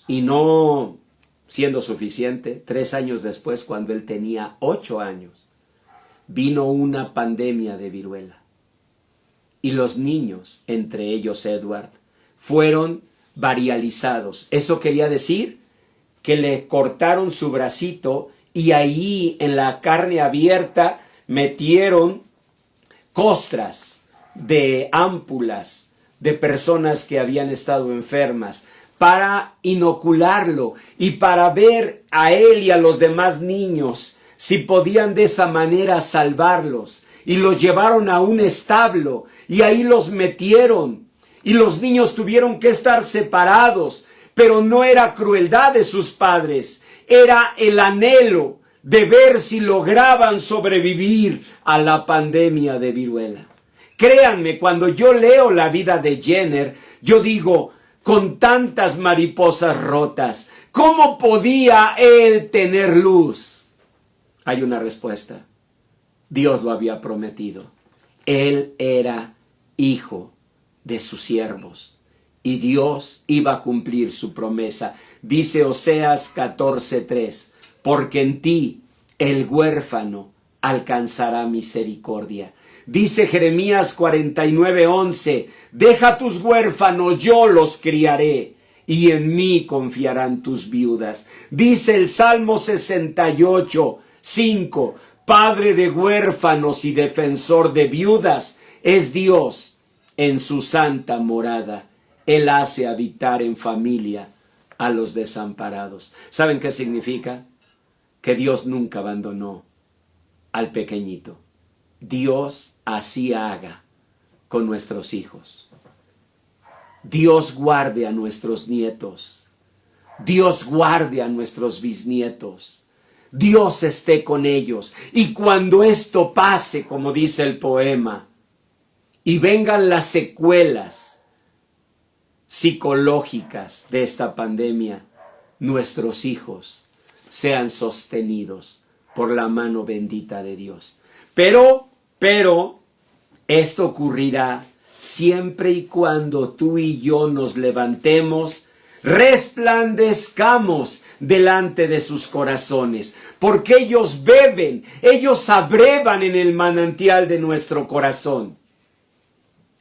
Speaker 1: Y no siendo suficiente, 3 años después, cuando él tenía 8 años, vino una pandemia de viruela. Y los niños, entre ellos Edward, fueron varializados. Eso quería decir que le cortaron su bracito y ahí en la carne abierta metieron costras de ámpulas de personas que habían estado enfermas para inocularlo y para ver a él y a los demás niños si podían de esa manera salvarlos. Y los llevaron a un establo y ahí los metieron. Y los niños tuvieron que estar separados, pero no era crueldad de sus padres, era el anhelo de ver si lograban sobrevivir a la pandemia de viruela. Créanme, cuando yo leo la vida de Jenner, yo digo, con tantas mariposas rotas, ¿cómo podía él tener luz? Hay una respuesta. Dios lo había prometido. Él era hijo de sus siervos y Dios iba a cumplir su promesa. Dice Oseas 14:3, porque en ti el huérfano alcanzará misericordia. Dice Jeremías 49:11, deja tus huérfanos, yo los criaré, y en mí confiarán tus viudas. Dice el Salmo 68:5, Padre de huérfanos y defensor de viudas es Dios en su santa morada. Él hace habitar en familia a los desamparados. ¿Saben qué significa? Que Dios nunca abandonó al pequeñito. Dios así haga con nuestros hijos. Dios guarde a nuestros nietos. Dios guarde a nuestros bisnietos. Dios esté con ellos. Y cuando esto pase, como dice el poema, y vengan las secuelas psicológicas de esta pandemia, nuestros hijos sean sostenidos por la mano bendita de Dios. Pero, esto ocurrirá siempre y cuando tú y yo nos levantemos, resplandezcamos delante de sus corazones, porque ellos beben, ellos abrevan en el manantial de nuestro corazón.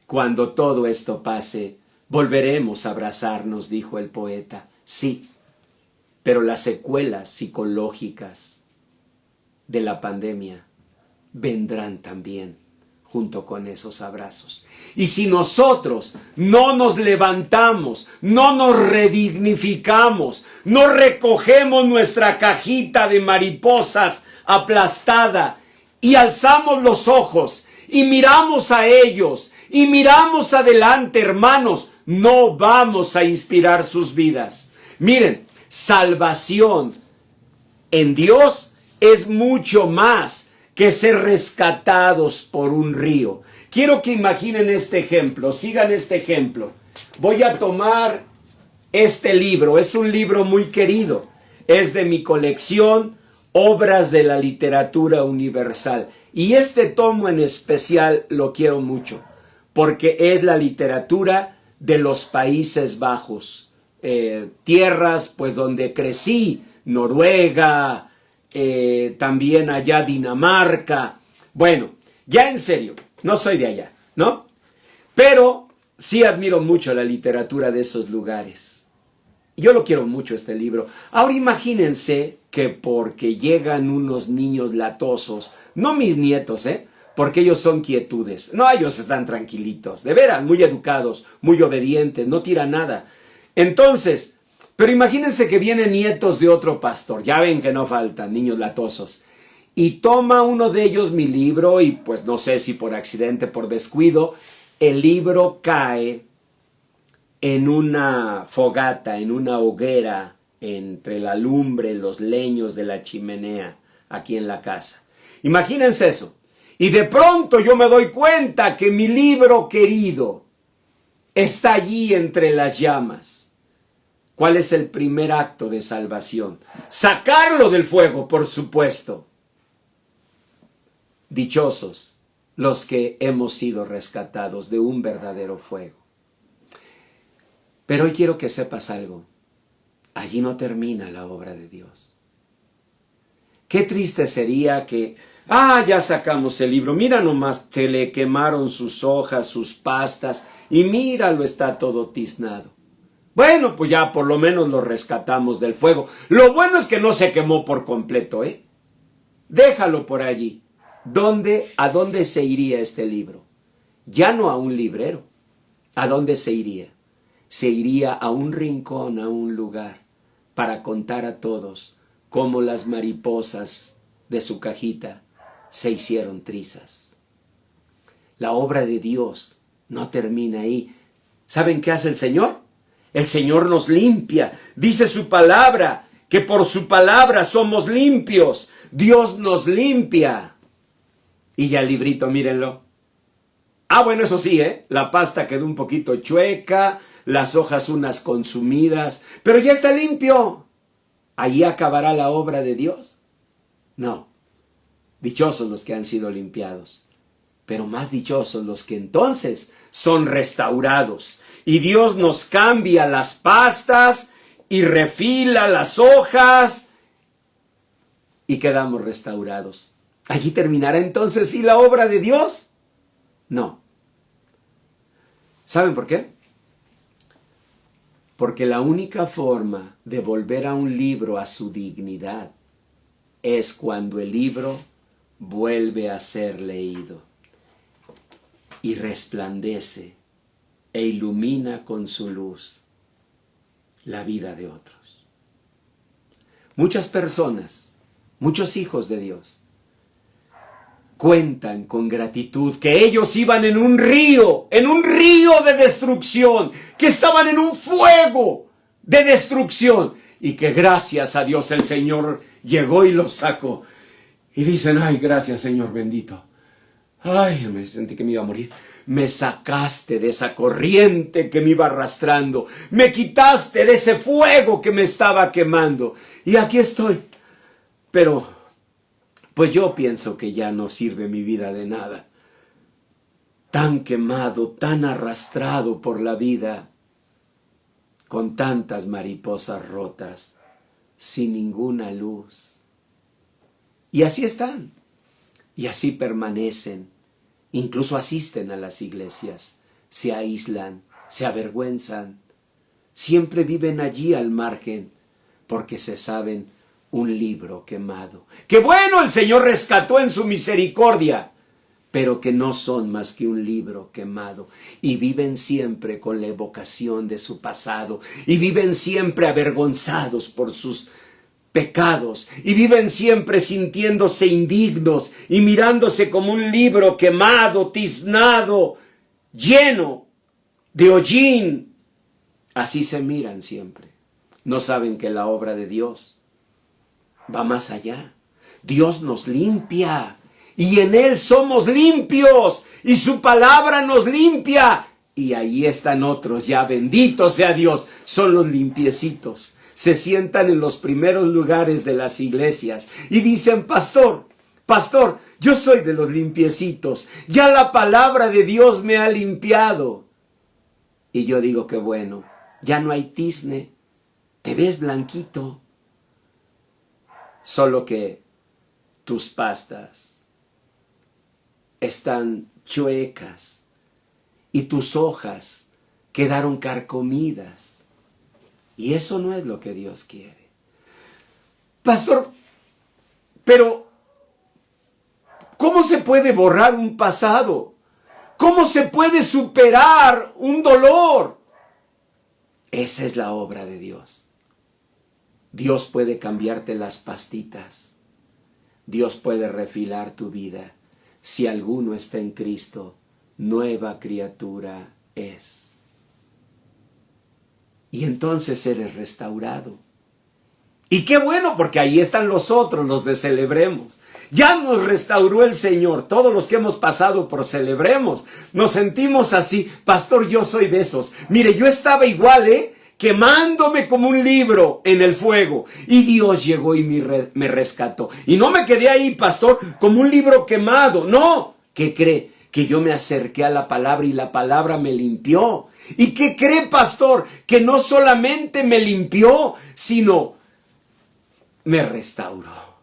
Speaker 1: Cuando todo esto pase, volveremos a abrazarnos, dijo el poeta. Sí, pero las secuelas psicológicas de la pandemia vendrán también junto con esos abrazos. Y si nosotros no nos levantamos, no nos redignificamos, no recogemos nuestra cajita de mariposas aplastada y alzamos los ojos y miramos a ellos y miramos adelante, hermanos, no vamos a inspirar sus vidas. Miren, salvación en Dios es mucho más que ser rescatados por un río. Quiero que imaginen este ejemplo, sigan este ejemplo. Voy a tomar este libro, es un libro muy querido, es de mi colección, Obras de la Literatura Universal. Y este tomo en especial lo quiero mucho, porque es la literatura de los Países Bajos, tierras pues donde crecí, Noruega, también allá Dinamarca. Bueno, ya en serio, no soy de allá, ¿no? Pero sí admiro mucho la literatura de esos lugares. Yo lo quiero mucho este libro. Ahora imagínense que porque llegan unos niños latosos, no mis nietos, porque ellos son quietudes. No, ellos están tranquilitos, de veras, muy educados, muy obedientes, no tiran nada. Entonces, pero imagínense que vienen nietos de otro pastor, ya ven que no faltan niños latosos, y toma uno de ellos mi libro y pues no sé si por accidente, por descuido, el libro cae en una fogata, en una hoguera, entre la lumbre, los leños de la chimenea, aquí en la casa. Imagínense eso. Y de pronto yo me doy cuenta que mi libro querido está allí entre las llamas. ¿Cuál es el primer acto de salvación? Sacarlo del fuego, por supuesto. Dichosos los que hemos sido rescatados de un verdadero fuego. Pero hoy quiero que sepas algo. Allí no termina la obra de Dios. Qué triste sería que, ya sacamos el libro, mira nomás, se le quemaron sus hojas, sus pastas, y míralo, está todo tiznado. Bueno, pues ya por lo menos lo rescatamos del fuego. Lo bueno es que no se quemó por completo, Déjalo por allí. ¿A dónde se iría este libro? Ya no a un librero. ¿A dónde se iría? Se iría a un rincón, a un lugar, para contar a todos cómo las mariposas de su cajita se hicieron trizas. La obra de Dios no termina ahí. ¿Saben qué hace el Señor? El Señor nos limpia. Dice su palabra, que por su palabra somos limpios. Dios nos limpia. Y ya el librito, mírenlo. Bueno, eso sí, la pasta quedó un poquito chueca, las hojas unas consumidas, pero ya está limpio. ¿Allí acabará la obra de Dios? No. Dichosos los que han sido limpiados, pero más dichosos los que entonces son restaurados. Y Dios nos cambia las pastas y refila las hojas y quedamos restaurados. ¿Allí terminará entonces sí la obra de Dios? No. ¿Saben por qué? Porque la única forma de volver a un libro a su dignidad es cuando el libro vuelve a ser leído y resplandece e ilumina con su luz la vida de otros. Muchas personas, muchos hijos de Dios, cuentan con gratitud que ellos iban en un río de destrucción, que estaban en un fuego de destrucción y que gracias a Dios el Señor llegó y los sacó. Y dicen, ay, gracias Señor bendito. Ay, me sentí que me iba a morir. Me sacaste de esa corriente que me iba arrastrando. Me quitaste de ese fuego que me estaba quemando. Y aquí estoy. Pero pues yo pienso que ya no sirve mi vida de nada. Tan quemado, tan arrastrado por la vida, con tantas mariposas rotas, sin ninguna luz. Y así están, y así permanecen, incluso asisten a las iglesias, se aíslan, se avergüenzan, siempre viven allí al margen, porque se saben un libro quemado. Que bueno, el Señor rescató en su misericordia, pero que no son más que un libro quemado, y viven siempre con la evocación de su pasado, y viven siempre avergonzados por sus pecados, y viven siempre sintiéndose indignos y mirándose como un libro quemado, tiznado, lleno de hollín. Así se miran siempre. No saben que la obra de Dios va más allá. Dios nos limpia y en Él somos limpios y su palabra nos limpia. Y ahí están otros, ya bendito sea Dios, son los limpiecitos. Se sientan en los primeros lugares de las iglesias y dicen: pastor, yo soy de los limpiecitos, ya la palabra de Dios me ha limpiado. Y yo digo que bueno, ya no hay tizne, te ves blanquito, solo que tus pastas están chuecas y tus hojas quedaron carcomidas. Y eso no es lo que Dios quiere. Pastor, pero ¿cómo se puede borrar un pasado? ¿Cómo se puede superar un dolor? Esa es la obra de Dios. Dios puede cambiarte las pastitas. Dios puede refilar tu vida. Si alguno está en Cristo, nueva criatura es. Y entonces eres restaurado. Y qué bueno, porque ahí están los otros, los de Celebremos. Ya nos restauró el Señor. Todos los que hemos pasado por Celebremos, nos sentimos así. Pastor, yo soy de esos. Mire, yo estaba igual, quemándome como un libro en el fuego. Y Dios llegó y me rescató. Y no me quedé ahí, pastor, como un libro quemado. No, ¿qué cree? Que yo me acerqué a la palabra y la palabra me limpió. ¿Y qué cree, pastor? Que no solamente me limpió, sino me restauró.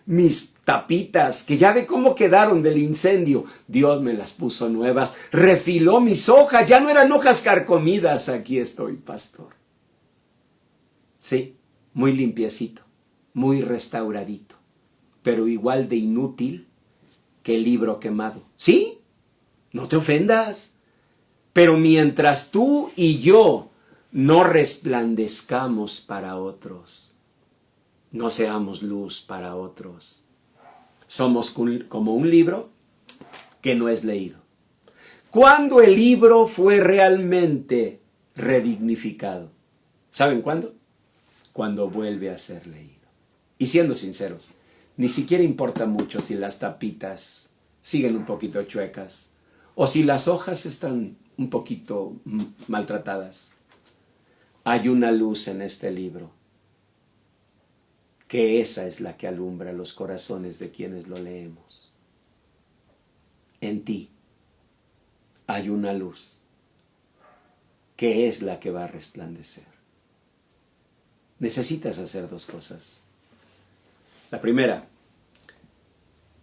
Speaker 1: Mis tapitas, que ya ve cómo quedaron del incendio, Dios me las puso nuevas. Refiló mis hojas, ya no eran hojas carcomidas. Aquí estoy, pastor. Sí, muy limpiecito, muy restauradito, pero igual de inútil que el libro quemado. ¿Sí? No te ofendas. Pero mientras tú y yo no resplandezcamos para otros, no seamos luz para otros, somos como un libro que no es leído. ¿Cuándo el libro fue realmente redignificado? ¿Saben cuándo? Cuando vuelve a ser leído. Y siendo sinceros, ni siquiera importa mucho si las tapitas siguen un poquito chuecas o si las hojas están un poquito maltratadas. Hay una luz en este libro, que esa es la que alumbra los corazones de quienes lo leemos. En ti hay una luz, que es la que va a resplandecer. Necesitas hacer dos cosas. La primera,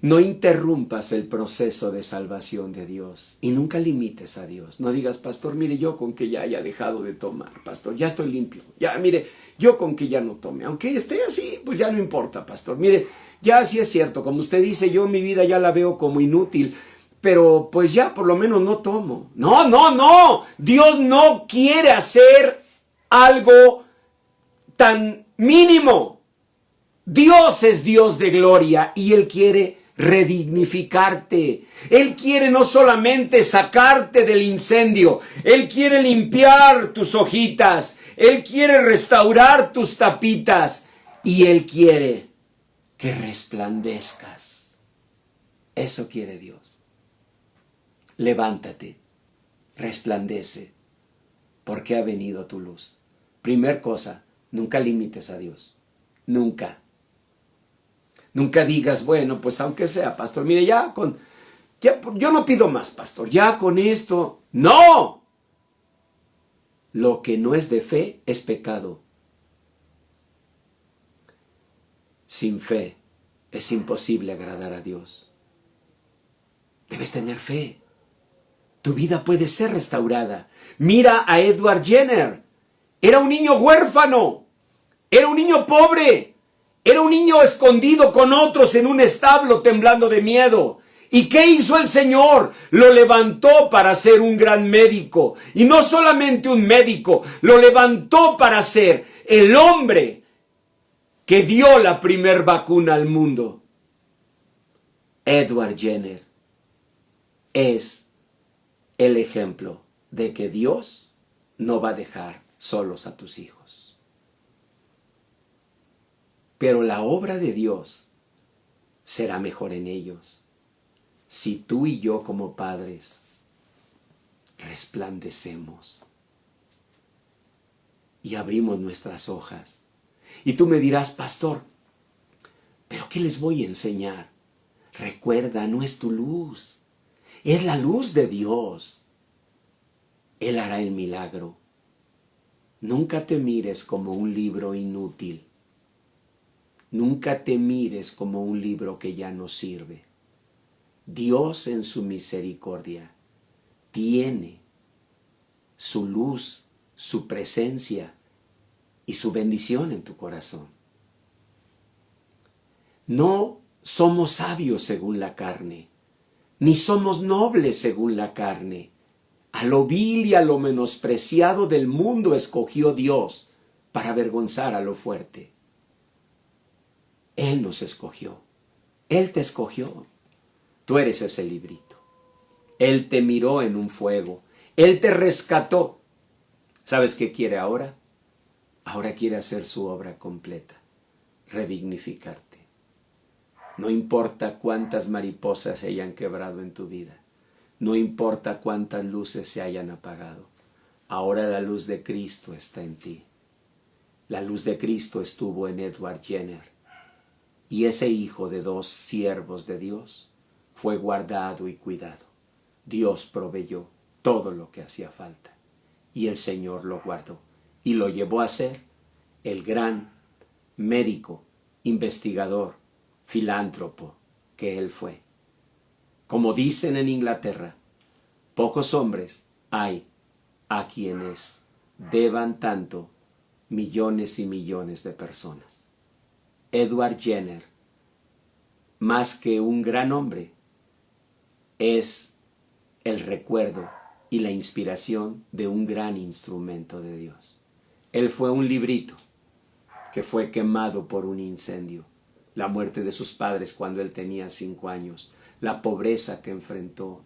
Speaker 1: no interrumpas el proceso de salvación de Dios y nunca limites a Dios. No digas: pastor, mire, yo con que ya haya dejado de tomar, pastor, ya estoy limpio. Ya, mire, yo con que ya no tome, aunque esté así, pues ya no importa, pastor. Mire, ya sí es cierto, como usted dice, yo mi vida ya la veo como inútil, pero pues ya por lo menos no tomo. No. Dios no quiere hacer algo tan mínimo. Dios es Dios de gloria y Él quiere redignificarte. Él quiere no solamente sacarte del incendio, Él quiere limpiar tus hojitas, Él quiere restaurar tus tapitas y Él quiere que resplandezcas. Eso quiere Dios. Levántate, resplandece, porque ha venido tu luz. Primer cosa, nunca limites a Dios. Nunca. Nunca digas: bueno, pues aunque sea, pastor, mire, ya yo no pido más, pastor, ya con esto. ¡No! Lo que no es de fe es pecado. Sin fe es imposible agradar a Dios. Debes tener fe. Tu vida puede ser restaurada. Mira a Edward Jenner. Era un niño huérfano. Era un niño pobre. Era un niño escondido con otros en un establo temblando de miedo. ¿Y qué hizo el Señor? Lo levantó para ser un gran médico. Y no solamente un médico, lo levantó para ser el hombre que dio la primer vacuna al mundo. Edward Jenner es el ejemplo de que Dios no va a dejar solos a tus hijos. Pero la obra de Dios será mejor en ellos si tú y yo como padres resplandecemos y abrimos nuestras hojas. Y tú me dirás, pastor, ¿pero qué les voy a enseñar? Recuerda, no es tu luz, es la luz de Dios. Él hará el milagro. Nunca te mires como un libro inútil. Nunca te mires como un libro que ya no sirve. Dios en su misericordia tiene su luz, su presencia y su bendición en tu corazón. No somos sabios según la carne, ni somos nobles según la carne. A lo vil y a lo menospreciado del mundo escogió Dios para avergonzar a lo fuerte. Él nos escogió. Él te escogió. Tú eres ese librito. Él te miró en un fuego. Él te rescató. ¿Sabes qué quiere ahora? Ahora quiere hacer su obra completa. Redignificarte. No importa cuántas mariposas se hayan quebrado en tu vida. No importa cuántas luces se hayan apagado. Ahora la luz de Cristo está en ti. La luz de Cristo estuvo en Edward Jenner. Y ese hijo de 2 siervos de Dios fue guardado y cuidado. Dios proveyó todo lo que hacía falta. Y el Señor lo guardó y lo llevó a ser el gran médico, investigador, filántropo que él fue. Como dicen en Inglaterra, pocos hombres hay a quienes deban tanto millones y millones de personas. Edward Jenner, más que un gran hombre, es el recuerdo y la inspiración de un gran instrumento de Dios. Él fue un librito que fue quemado por un incendio, la muerte de sus padres cuando él tenía 5 años, la pobreza que enfrentó,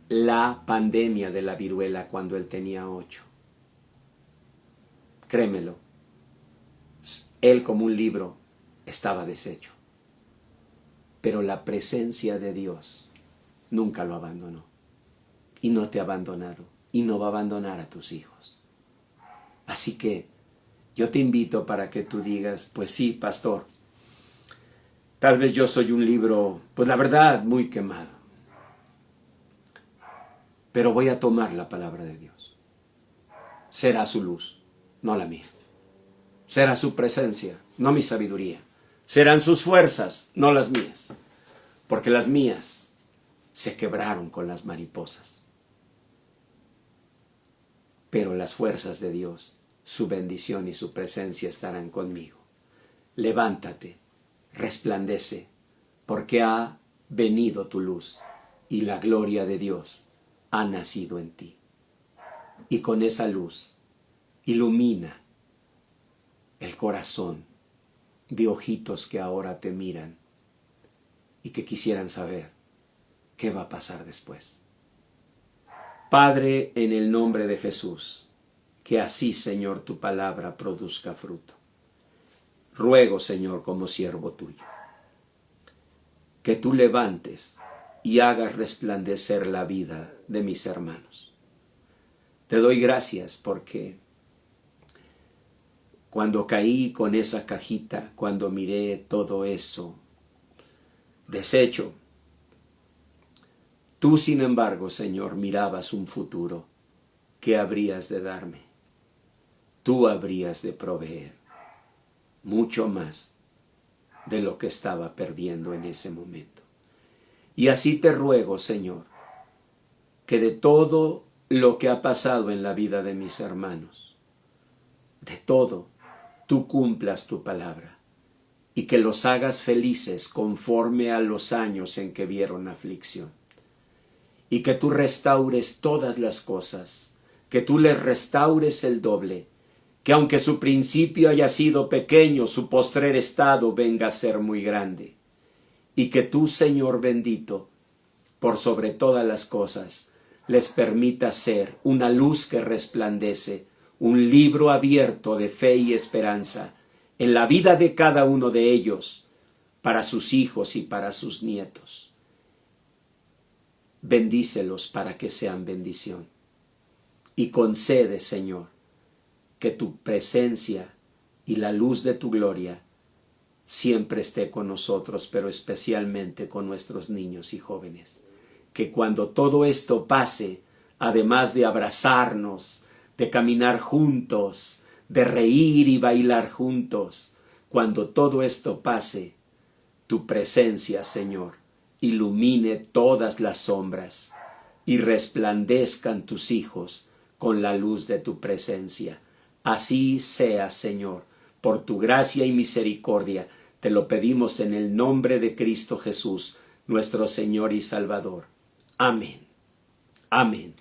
Speaker 1: la pandemia de la viruela cuando él tenía 8. Créemelo, él como un libro estaba deshecho, pero la presencia de Dios nunca lo abandonó y no te ha abandonado y no va a abandonar a tus hijos. Así que yo te invito para que tú digas, pues sí, pastor, tal vez yo soy un libro, pues la verdad, muy quemado, pero voy a tomar la palabra de Dios. Será su luz, no la mía. Será su presencia, no mi sabiduría. Serán sus fuerzas, no las mías, porque las mías se quebraron con las mariposas. Pero las fuerzas de Dios, su bendición y su presencia estarán conmigo. Levántate, resplandece, porque ha venido tu luz y la gloria de Dios ha nacido en ti. Y con esa luz ilumina el corazón de ojitos que ahora te miran y que quisieran saber qué va a pasar después. Padre, en el nombre de Jesús, que así, Señor, tu palabra produzca fruto. Ruego, Señor, como siervo tuyo, que tú levantes y hagas resplandecer la vida de mis hermanos. Te doy gracias porque cuando caí con esa cajita, cuando miré todo eso deshecho, tú, sin embargo, Señor, mirabas un futuro que habrías de darme. Tú habrías de proveer mucho más de lo que estaba perdiendo en ese momento. Y así te ruego, Señor, que de todo lo que ha pasado en la vida de mis hermanos, de todo, tú cumplas tu palabra y que los hagas felices conforme a los años en que vieron aflicción. Y que tú restaures todas las cosas, que tú les restaures el doble, que aunque su principio haya sido pequeño, su postrer estado venga a ser muy grande. Y que tú, Señor bendito, por sobre todas las cosas, les permita ser una luz que resplandece, un libro abierto de fe y esperanza en la vida de cada uno de ellos, para sus hijos y para sus nietos. Bendícelos para que sean bendición. Y concede, Señor, que tu presencia y la luz de tu gloria siempre esté con nosotros, pero especialmente con nuestros niños y jóvenes. Que cuando todo esto pase, además de abrazarnos, de caminar juntos, de reír y bailar juntos, cuando todo esto pase, tu presencia, Señor, ilumine todas las sombras y resplandezcan tus hijos con la luz de tu presencia. Así sea, Señor, por tu gracia y misericordia, te lo pedimos en el nombre de Cristo Jesús, nuestro Señor y Salvador. Amén. Amén.